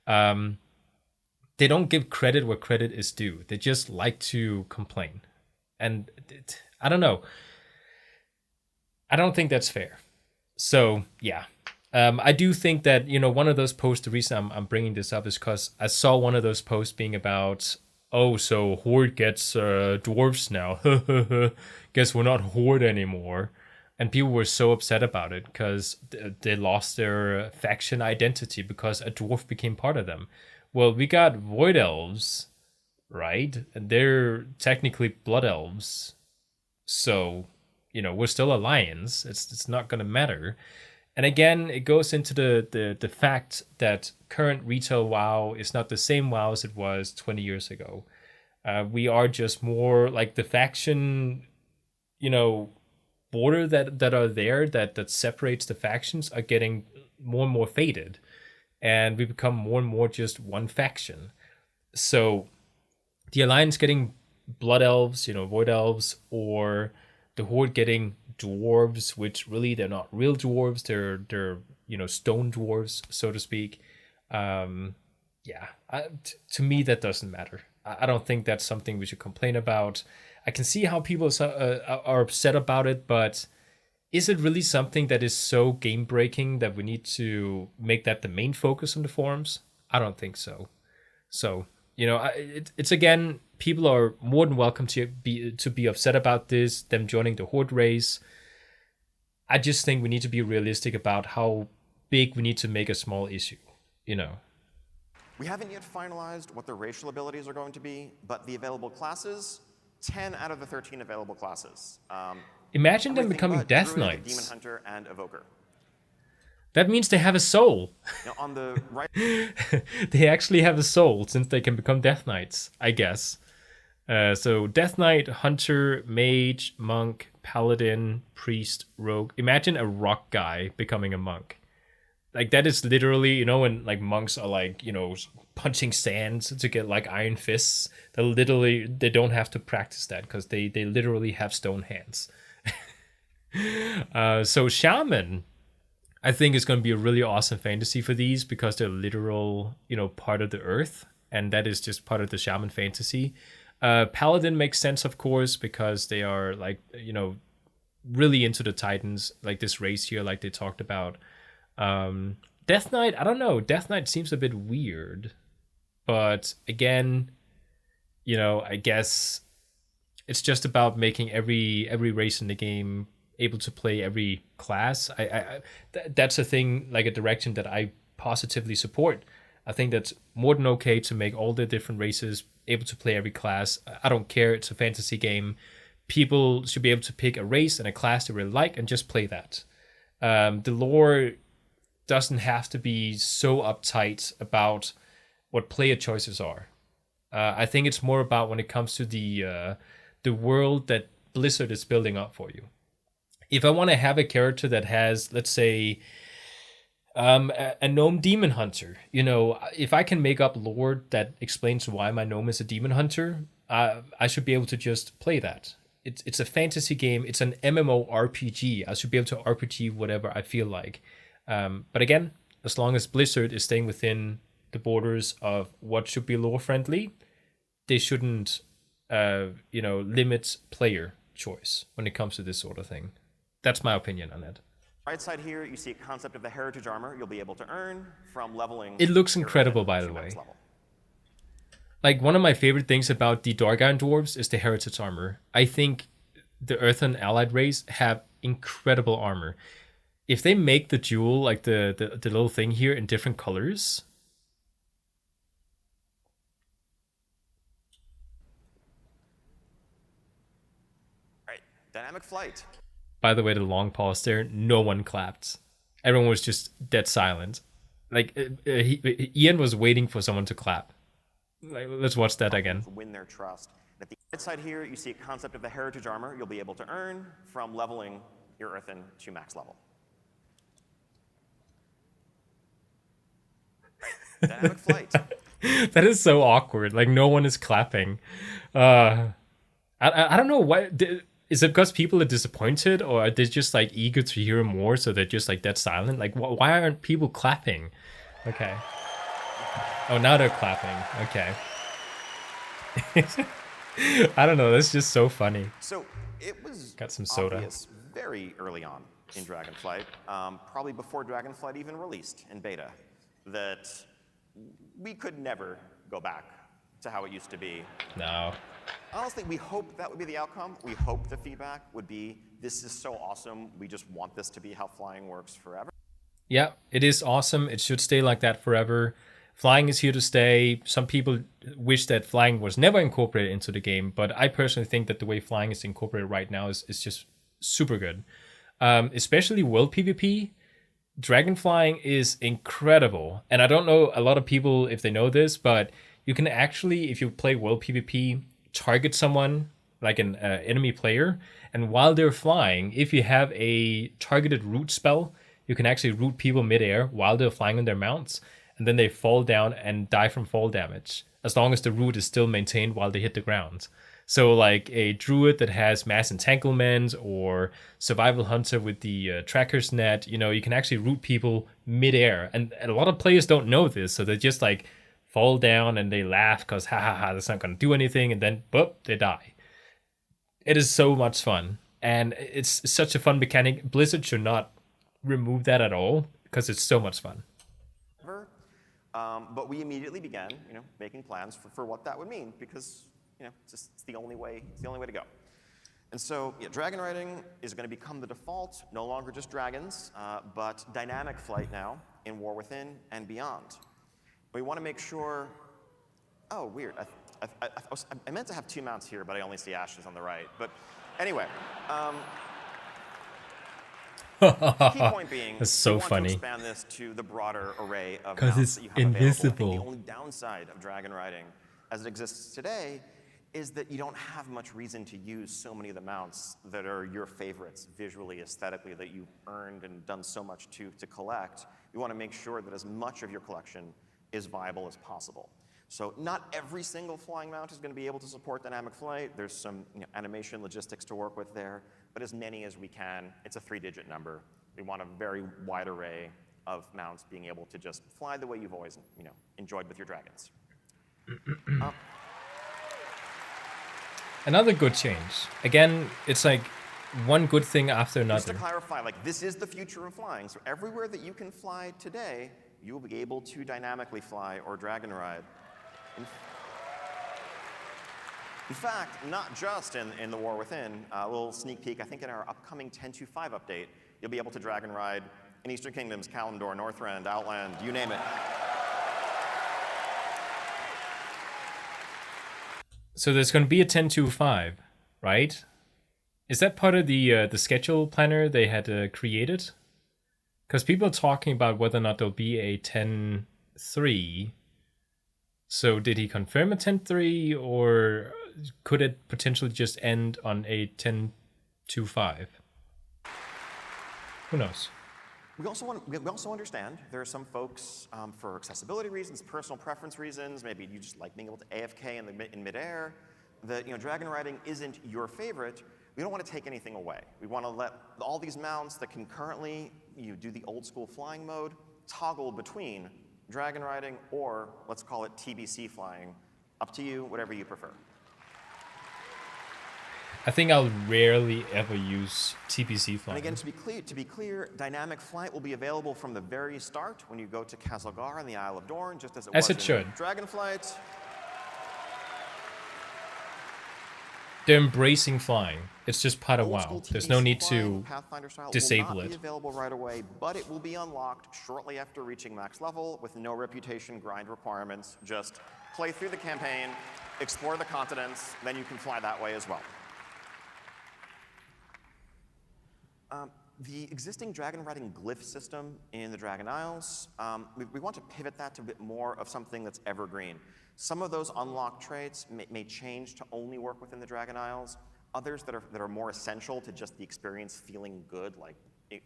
They don't give credit where credit is due. They just like to complain. And I don't know. I don't think that's fair. So, yeah. I do think that, one of those posts, the reason I'm bringing this up is because I saw one of those posts being about, oh, so Horde gets dwarves now. Guess we're not Horde anymore. And people were so upset about it because they lost their faction identity because a dwarf became part of them. Well, we got Void Elves, right? And they're technically Blood Elves. So, we're still Alliance. It's not going to matter. And again, it goes into the fact that current retail WoW is not the same WoW as it was 20 years ago. We are just more like the faction, border that are there that separates the factions are getting more and more faded. And we become more and more just one faction. So the Alliance getting Blood Elves, Void Elves, or the Horde getting dwarves, which really they're not real dwarves. They're stone dwarves, so to speak. To me, that doesn't matter. I don't think that's something we should complain about. I can see how people are upset about it, but is it really something that is so game breaking that we need to make that the main focus on the forums? I don't think so. So, it's again, people are more than welcome to be upset about this, them joining the Horde race. I just think we need to be realistic about how big we need to make a small issue, We haven't yet finalized what the racial abilities are going to be, but the available classes, 10 out of the 13 available classes. Imagine them Everything becoming but Death Druid, Knights. Demon Hunter, and Evoker. That means they have a soul. Now, on the right, They actually have a soul, since they can become Death Knights, I guess. So Death Knight, Hunter, Mage, Monk, Paladin, Priest, Rogue. Imagine a rock guy becoming a monk. Like that is literally, when like monks are like, punching sands to get like iron fists. They don't have to practice that because they literally have stone hands. So Shaman, I think, is going to be a really awesome fantasy for these because they're literal, part of the earth. And that is just part of the Shaman fantasy. Paladin makes sense, of course, because they are like, really into the Titans, like this race here, like they talked about. Death Knight, I don't know. Death Knight seems a bit weird, but again, I guess it's just about making every race in the game able to play every class. That's a thing, like a direction that I positively support. I think that's more than okay to make all the different races able to play every class. I don't care. It's a fantasy game. People should be able to pick a race and a class they really like and just play that. The lore doesn't have to be so uptight about what player choices are. I think it's more about when it comes to the world that Blizzard is building up for you. If I want to have a character that has, let's say, a gnome demon hunter, if I can make up lore that explains why my gnome is a demon hunter, I should be able to just play that. It's a fantasy game. It's an MMORPG. I should be able to RPG whatever I feel like. But again, as long as Blizzard is staying within the borders of what should be lore friendly, they shouldn't, limit player choice when it comes to this sort of thing. That's my opinion on it. Right side here, you see a concept of the heritage armor you'll be able to earn from leveling. It looks incredible, by the way. Like, one of my favorite things about the Dorgan dwarves is the heritage armor. I think the Earthen allied race have incredible armor. If they make the jewel, like the little thing here, in different colors. Right, dynamic flight. By the way, the long pause there, no one clapped. Everyone was just dead silent. Like, Ian was waiting for someone to clap. Like, let's watch that again. Win their trust. At the right side here, you see a concept of the heritage armor you'll be able to earn from leveling your Earthen to max level. Dynamic flight. That is so awkward. Like, no one is clapping. I don't know why. Is it because people are disappointed, or are they just like eager to hear more, so they're just like dead silent? Like, why aren't people clapping? Okay. Oh, now they're clapping. Okay. I don't know. That's just so funny. So it was got some soda. Obvious very early on in Dragonflight, probably before Dragonflight even released in beta, that we could never go back to how it used to be. No. Honestly, we hope that would be the outcome. We hope the feedback would be, this is so awesome. We just want this to be how flying works forever. Yeah, it is awesome. It should stay like that forever. Flying is here to stay. Some people wish that flying was never incorporated into the game, but I personally think that the way flying is incorporated right now is just super good. Especially world PvP. Dragon flying is incredible. And I don't know a lot of people if they know this, but you can actually, if you play world PvP, target someone like an enemy player, and while they're flying, if you have a targeted root spell, you can actually root people midair while they're flying on their mounts, and then they fall down and die from fall damage, as long as the root is still maintained while they hit the ground. So like a druid that has mass entanglement, or survival hunter with the tracker's net, you can actually root people midair, and a lot of players don't know this, so they just like fall down and they laugh because ha, that's not going to do anything, and then boop, they die. It is so much fun, and it's such a fun mechanic. Blizzard should not remove that at all, because it's so much fun. But we immediately began, making plans for what that would mean, because it's the only way to go. And so, dragon riding is going to become the default, no longer just dragons, but dynamic flight now in War Within and beyond. We want to make sure. Oh, weird. I meant to have two mounts here, but I only see Ashes on the right. But anyway. Key point being, that's so we want funny. to expand this to the broader array of because mounts it's that you have invisible. Available. I think the only downside of dragon riding, as it exists today, is that you don't have much reason to use so many of the mounts that are your favorites visually, aesthetically, that you've earned and done so much to collect. You want to make sure that as much of your collection is viable as possible. So not every single flying mount is going to be able to support dynamic flight. There's some animation logistics to work with there, but as many as we can. It's a 3-digit number. We want a very wide array of mounts being able to just fly the way you've always enjoyed with your dragons. Another good change. Again, it's like one good thing after Just to another. clarify, like this is the future of flying. So everywhere that you can fly today, you will be able to dynamically fly or dragon ride. In fact, not just in the War Within, a little sneak peek, I think in our upcoming 10.2.5 update, you'll be able to drag and ride in Eastern Kingdoms, Kalimdor, Northrend, Outland, you name it. So there's going to be a 10.2.5, right? Is that part of the schedule planner they had created? Because people are talking about whether or not there'll be a 10.3. So did he confirm a 10.3, or could it potentially just end on a 10.2.5? Who knows? We also understand there are some folks, for accessibility reasons, personal preference reasons, maybe you just like being able to AFK in midair, that dragon riding isn't your favorite. We don't want to take anything away. We want to let all these mounts that can currently do the old school flying mode toggle between dragon riding or let's call it TBC flying. Up to you, whatever you prefer. I think I'll rarely ever use TBC flying. And again, to be clear, dynamic flight will be available from the very start when you go to Castlegar on the Isle of Dorne, just as it was it in should. Dragonflight. They're embracing flying. It's just part of Old WoW. school There's no TBC need flying, to Pathfinder style, disable will not it. be available right away, but it will be unlocked shortly after reaching max level with no reputation grind requirements. Just play through the campaign, explore the continents, then you can fly that way as well. The existing dragon riding glyph system in the Dragon Isles, we want to pivot that to a bit more of something that's evergreen. Some of those unlocked traits may change to only work within the Dragon Isles. Others that are more essential to just the experience feeling good, like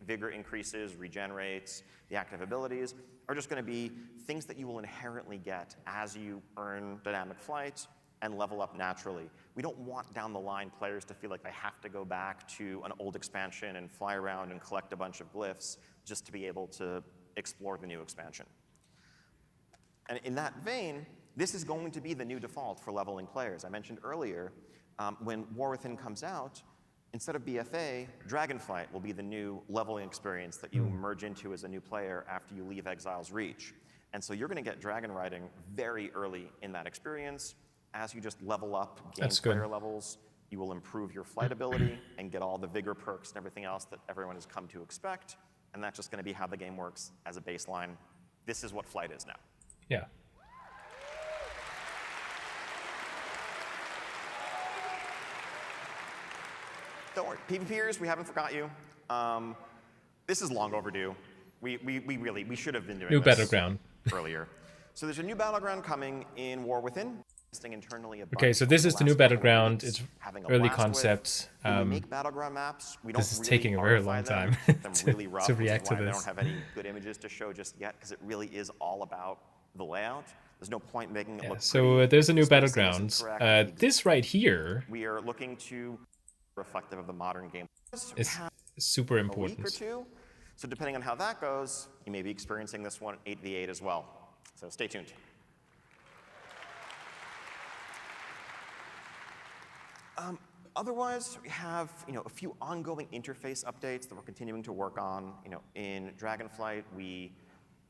vigor increases, regenerates, the active abilities, are just going to be things that you will inherently get as you earn dynamic flight and level up naturally. We don't want down the line players to feel like they have to go back to an old expansion and fly around and collect a bunch of glyphs just to be able to explore the new expansion. And in that vein, this is going to be the new default for leveling players. I mentioned earlier, when War Within comes out, instead of BFA, Dragonflight will be the new leveling experience that you merge into as a new player after you leave Exile's Reach. And so you're going to get dragon riding very early in that experience. As you just level up, gain player levels, you will improve your flight ability and get all the vigor perks and everything else that everyone has come to expect. And that's just going to be how the game works as a baseline. This is what flight is now. Yeah. Don't worry, PvPers, we haven't forgot you. This is long overdue. We should have been doing New this Battleground earlier. So there's a new Battleground coming in War Within. Internally Okay, so this is the new Battleground. It's early concept. When we make Battleground maps, we don't This is really taking a very long modify time them really rough, to which is react to why I this. don't have any good images to show just yet, because it really is all about the layout. There's no point making it look so pretty. there's a new Spacing isn't Battleground. correct. This right here We are looking to reflective of the modern game. is super A week or important. two. So depending on how that goes, you may be experiencing this one 8v8 as well. So stay tuned. Otherwise, we have a few ongoing interface updates that we're continuing to work on. In Dragonflight, we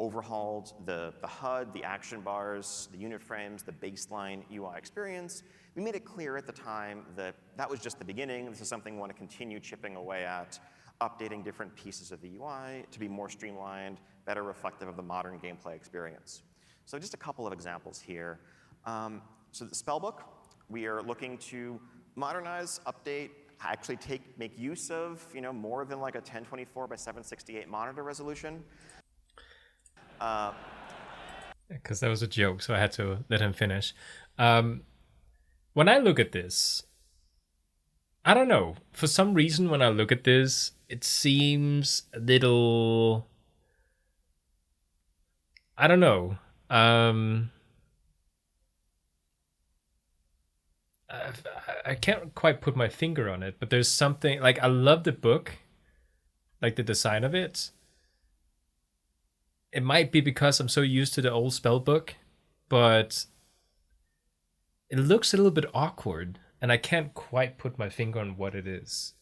overhauled the HUD, the action bars, the unit frames, the baseline UI experience. We made it clear at the time that that was just the beginning. This is something we want to continue chipping away at, updating different pieces of the UI to be more streamlined, better reflective of the modern gameplay experience. So just a couple of examples here. So the spellbook, we are looking to modernize, update, actually make use of more than like a 1024 by 768 monitor resolution. Because that was a joke, so I had to let him finish. When I look at this, I don't know. For some reason, when I look at this, it seems a little... I don't know. I can't quite put my finger on it, but there's something... Like, I love the book, like the design of it. It might be because I'm so used to the old spell book, but it looks a little bit awkward, and I can't quite put my finger on what it is.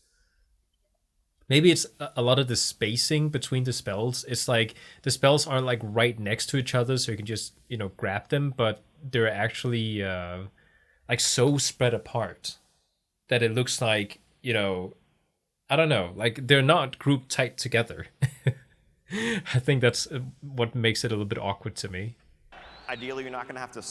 maybe it's a lot of the spacing between the spells. It's like the spells aren't like right next to each other, so you can just grab them, but they're actually like so spread apart that it looks like I don't know, like they're not grouped tight together. I think that's what makes it a little bit awkward to me. Ideally, you're not going to have to,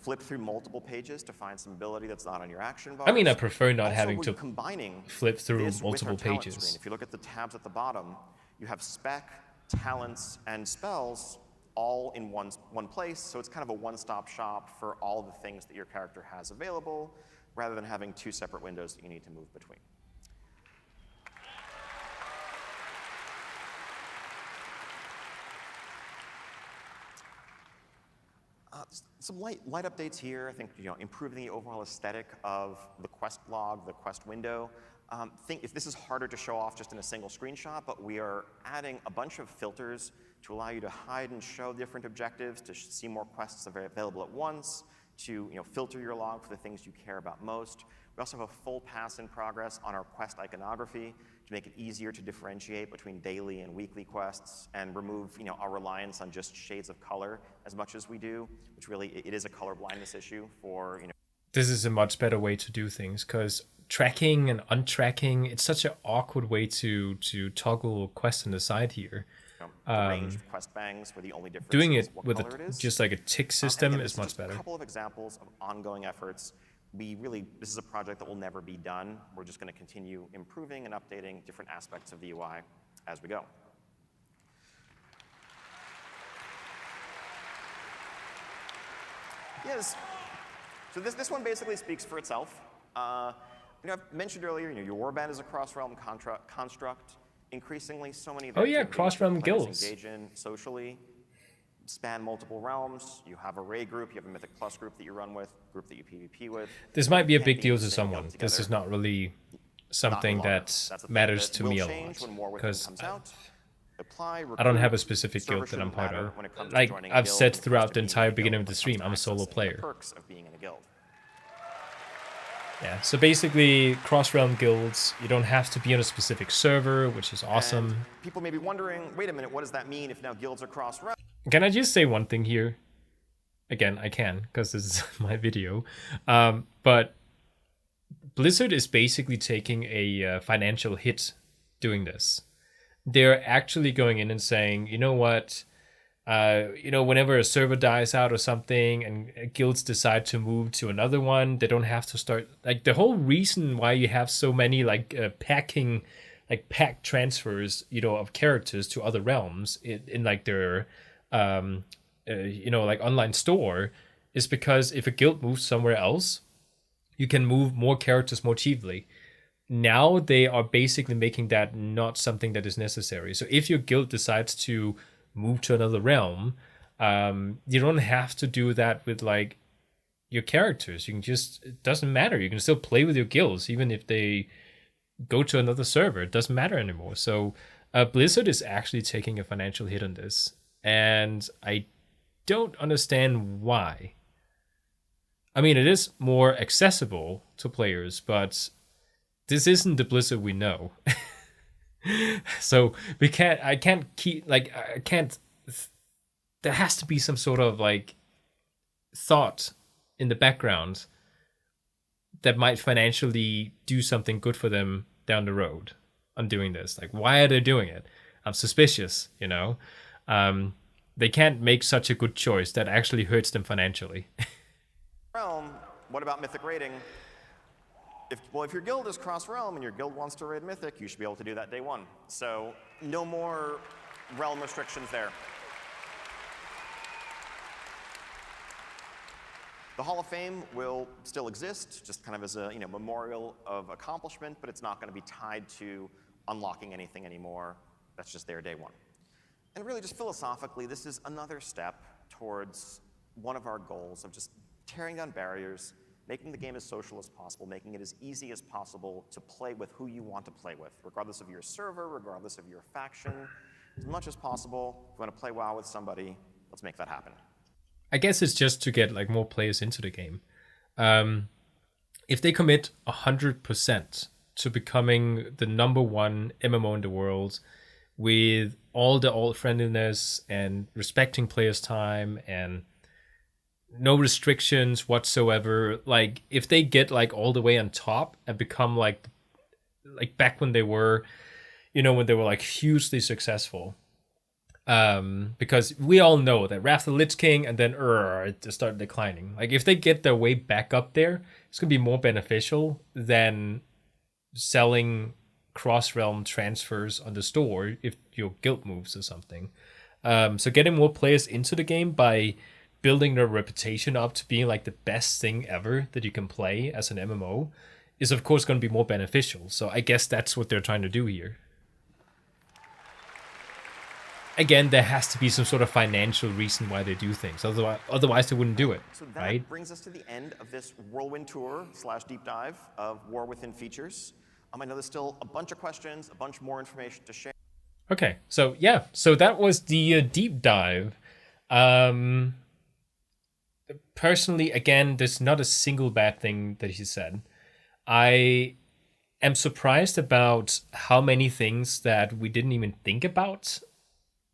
flip through multiple pages to find some ability that's not on your action bars. I mean, I prefer not Also, having we're to combining flip through this with multiple our talent pages. screen. If you look at the tabs at the bottom, you have spec, talents, and spells all in one place. So it's kind of a one-stop shop for all the things that your character has available, rather than having two separate windows that you need to move between. Some light updates here. I think improving the overall aesthetic of the quest log, the quest window. If this is harder to show off just in a single screenshot, but we are adding a bunch of filters to allow you to hide and show different objectives, to see more quests available at once, to filter your log for the things you care about most. We also have a full pass in progress on our quest iconography to make it easier to differentiate between daily and weekly quests and remove our reliance on just shades of color as much as we do, which really it is a color blindness issue for This is a much better way to do things, because tracking and untracking, it's such an awkward way to toggle quests on the side here. the range of quest bangs where the only difference Doing is it what with color it is. just like a tick And system again, is this much just better. A couple of examples of ongoing efforts. This is a project that will never be done. We're just going to continue improving and updating different aspects of the UI as we go. Yes. So this one basically speaks for itself. I've mentioned earlier, your warband is a cross-realm construct. Increasingly, so many of the activities cross-realm that players guilds. engage in socially span multiple realms. You have a raid group, you have a Mythic Plus group that you run with, group that you PvP with. This might be a Can't big in deal the to same someone. guild This together. is not really Not something in the long run. that That's the thing matters that to will me a change lot, when War Within because comes out. Apply, I don't have a recruit, specific server guild that I'm shouldn't part matter of. when it comes to Like joining a I've guild, said when it comes throughout to the being entire in a beginning guild, of the when it stream, comes I'm a to solo accessing the player. perks of being in a guild. Yeah, so basically cross-realm guilds, you don't have to be on a specific server, which is awesome. And people may be wondering, wait a minute, what does that mean if now guilds are cross-realm? Can I just say one thing here? Again, I can, because this is my video. But Blizzard is basically taking a financial hit doing this. They're actually going in and saying, you know what? Whenever a server dies out or something and guilds decide to move to another one, they don't have to start, like, the whole reason why you have so many pack transfers, of characters to other realms in like their like online store, is because if a guild moves somewhere else, you can move more characters more cheaply. Now they are basically making that not something that is necessary. So if your guild decides to move to another realm, you don't have to do that with like your characters. You can just, it doesn't matter. You can still play with your guilds even if they go to another server. It doesn't matter anymore. So Blizzard is actually taking a financial hit on this, and I don't understand why. I mean, it is more accessible to players, but this isn't the Blizzard we know. So I can't there has to be some sort of like thought in the background that might financially do something good for them down the road on doing this. Like, why are they doing it? I'm suspicious, they can't make such a good choice that actually hurts them financially. Realm, what about Mythic raiding? If your guild is cross-realm and your guild wants to raid Mythic, you should be able to do that day one. So no more realm restrictions there. The Hall of Fame will still exist, just kind of as a memorial of accomplishment, but it's not going to be tied to unlocking anything anymore. That's just there day one. And really, just philosophically, this is another step towards one of our goals of just tearing down barriers, making the game as social as possible, making it as easy as possible to play with who you want to play with, regardless of your server, regardless of your faction. As much as possible, if you want to play WoW with somebody, let's make that happen. I guess it's just to get like more players into the game. If they commit 100% to becoming the number one MMO in the world with all the old friendliness and respecting players' time and no restrictions whatsoever. Like if they get like all the way on top and become like back when they were, when they were like hugely successful. Because we all know that Wrath of the Lich King and then it just started declining. Like if they get their way back up there, it's gonna be more beneficial than selling cross-realm transfers on the store if your guild moves or something. So getting more players into the game by building their reputation up to being like the best thing ever that you can play as an MMO is of course going to be more beneficial. So I guess that's what they're trying to do here. Again, there has to be some sort of financial reason why they do things. Otherwise they wouldn't do it, so that right? brings us to the end of this whirlwind tour / deep dive of War Within features. I know there's still a bunch of questions, a bunch more information to share. Okay, so yeah, so that was the deep dive. Personally, again, there's not a single bad thing that he said. I am surprised about how many things that we didn't even think about.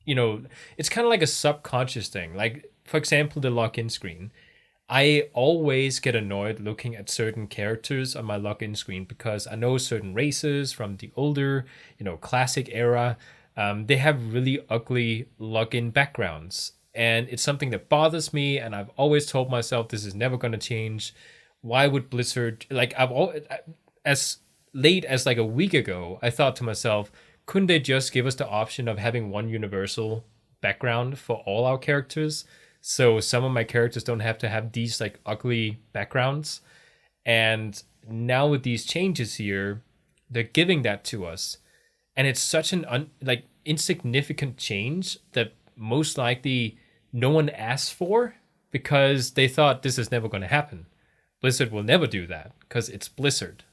It's kind of like a subconscious thing. Like, for example, the login screen. I always get annoyed looking at certain characters on my login screen because I know certain races from the older, classic era, they have really ugly login backgrounds. And it's something that bothers me, and I've always told myself this is never going to change. Why would Blizzard, as late as like a week ago, I thought to myself, couldn't they just give us the option of having one universal background for all our characters? So some of my characters don't have to have these like ugly backgrounds. And now with these changes here, they're giving that to us. And it's such an insignificant change that most likely no one asked for because they thought this is never going to happen. Blizzard will never do that because it's Blizzard.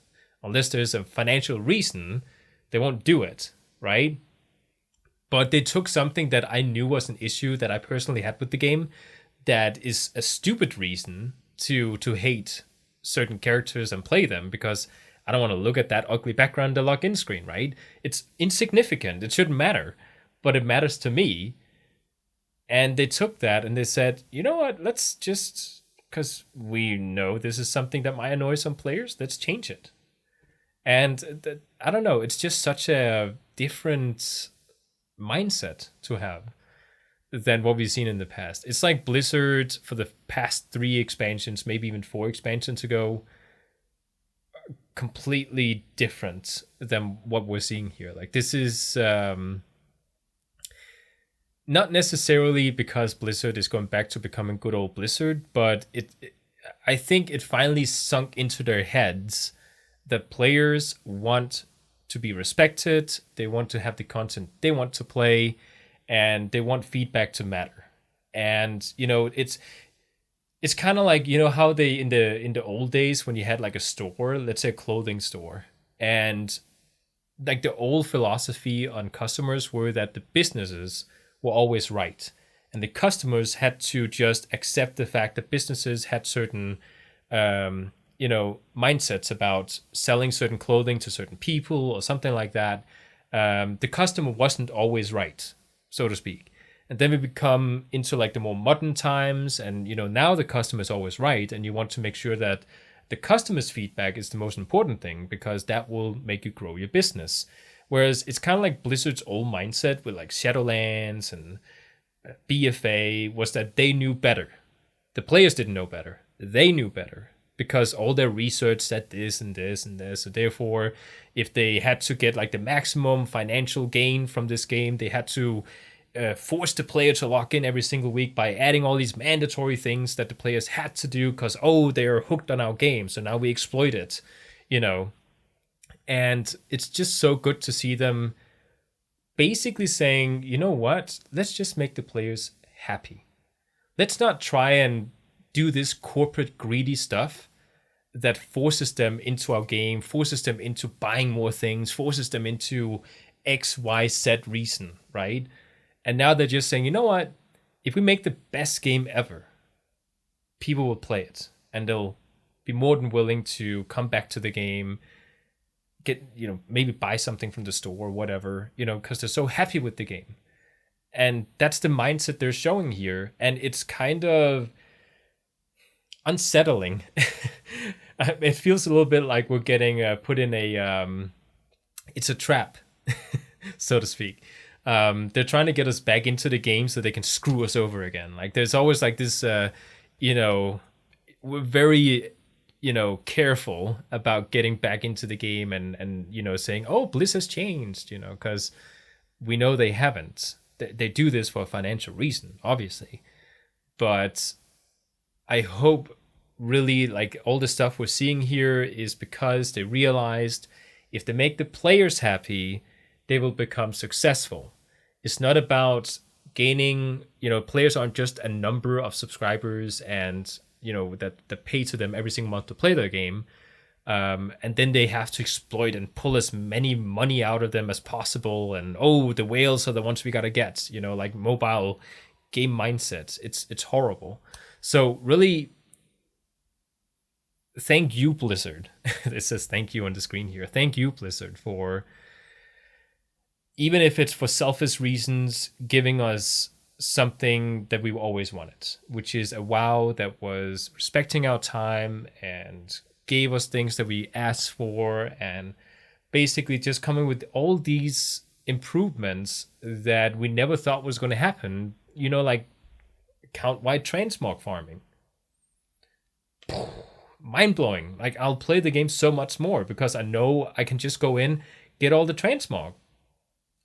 Unless there's a financial reason, they won't do it, right? But they took something that I knew was an issue that I personally had with the game that is a stupid reason to hate certain characters and play them because I don't want to look at that ugly background, the login screen, right? It's insignificant. It shouldn't matter, but it matters to me. And they took that and they said, you know what, let's just, because we know this is something that might annoy some players, let's change it. And I don't know, it's just such a different mindset to have than what we've seen in the past. It's like Blizzard for the past 3 expansions, maybe even 4 expansions ago, completely different than what we're seeing here. Like this is not necessarily because Blizzard is going back to becoming good old Blizzard, but I think it finally sunk into their heads that players want to be respected, they want to have the content they want to play, and they want feedback to matter. And it's kind of like how they in the old days when you had like a store, let's say a clothing store, and like the old philosophy on customers were that the businesses were always right, and the customers had to just accept the fact that businesses had certain mindsets about selling certain clothing to certain people or something like that. The customer wasn't always right, so to speak. And then we become into like the more modern times, and now the customer is always right, and you want to make sure that the customer's feedback is the most important thing because that will make you grow your business. Whereas it's kind of like Blizzard's old mindset with like Shadowlands and BFA was that they knew better. The players didn't know better. They knew better because all their research said this and this and this. So therefore, if they had to get like the maximum financial gain from this game, they had to force the player to log in every single week by adding all these mandatory things that the players had to do because, they're hooked on our game. So now we exploit it, And it's just so good to see them basically saying, you know what, let's just make the players happy. Let's not try and do this corporate greedy stuff that forces them into our game, forces them into buying more things, forces them into X, Y, Z reason, right? And now they're just saying, you know what, if we make the best game ever, people will play it and they'll be more than willing to come back to the game get, you know, maybe buy something from the store or whatever, you know, because they're so happy with the game. And that's the mindset they're showing here. And it's kind of unsettling. It feels a little bit like we're getting put in it's a trap, so to speak. They're trying to get us back into the game so they can screw us over again. Like there's always like this, you know, we're very, you know, careful about getting back into the game and you know, saying, oh, Blizz has changed, you know, because we know they haven't. They do this for a financial reason, obviously. But I hope really like all the stuff we're seeing here is because they realized if they make the players happy, they will become successful. It's not about gaining, you know, players aren't just a number of subscribers and, you know, that pay to them every single month to play their game. And then they have to exploit and pull as many money out of them as possible. And, oh, the whales are the ones we got to get, you know, like mobile game mindsets. It's horrible. So really, thank you, Blizzard. It says thank you on the screen here. Thank you, Blizzard, for, even if it's for selfish reasons, giving us something that we've always wanted, which is a WoW that was respecting our time and gave us things that we asked for, and basically just coming with all these improvements that we never thought was going to happen, you know, like count-wide transmog farming. Mind-blowing. Like, I'll play the game so much more because I know I can just go in, get all the transmog.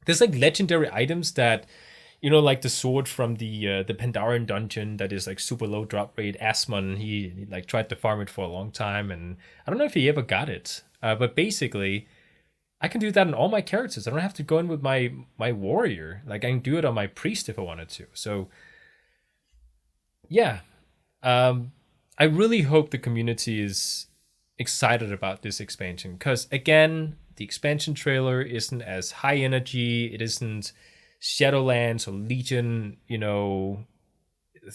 There's like legendary items that, you know, like the sword from the Pandaren dungeon that is like super low drop rate. Asmon, he like tried to farm it for a long time, and I don't know if he ever got it. But basically, I can do that on all my characters. I don't have to go in with my warrior. Like I can do it on my priest if I wanted to. So yeah, I really hope the community is excited about this expansion because again, the expansion trailer isn't as high energy. It isn't Shadowlands or Legion, you know,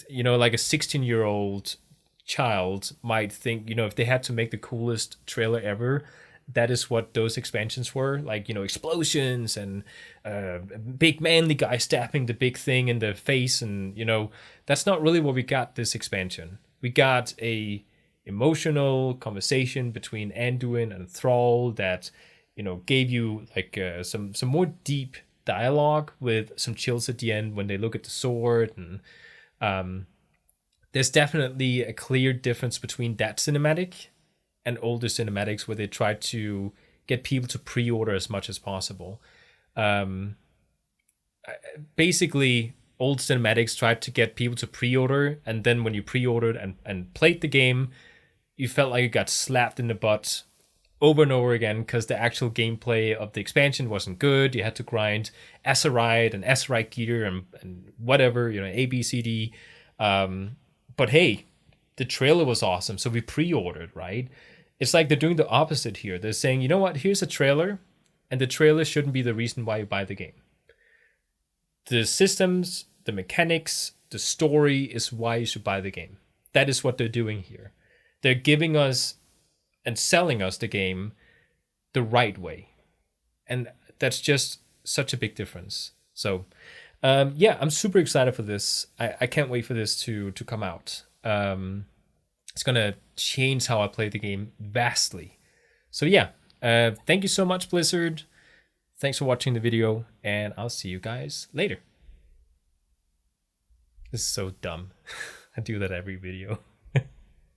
like a 16-year-old child might think, you know, if they had to make the coolest trailer ever, that is what those expansions were. Like, you know, explosions and a big manly guy stabbing the big thing in the face. And, you know, that's not really what we got this expansion. We got a emotional conversation between Anduin and Thrall that, you know, gave you like some more deep dialogue with some chills at the end when they look at the sword. And there's definitely a clear difference between that cinematic and older cinematics where they tried to get people to pre-order as much as possible. Basically, old cinematics tried to get people to pre-order, and then when you pre-ordered and played the game, you felt like you got slapped in the butt over and over again because the actual gameplay of the expansion wasn't good. You had to grind Azerite and Azerite gear and whatever, you know, A, B, C, D. But hey, the trailer was awesome, so we pre-ordered, right? It's like they're doing the opposite here. They're saying, you know what, here's a trailer, and the trailer shouldn't be the reason why you buy the game. The systems, the mechanics, the story is why you should buy the game. That is what they're doing here. They're giving us and selling us the game the right way. And that's just such a big difference. So, yeah, I'm super excited for this. I can't wait for this to come out. It's going to change how I play the game vastly. So, yeah, thank you so much, Blizzard. Thanks for watching the video, and I'll see you guys later. This is so dumb. I do that every video.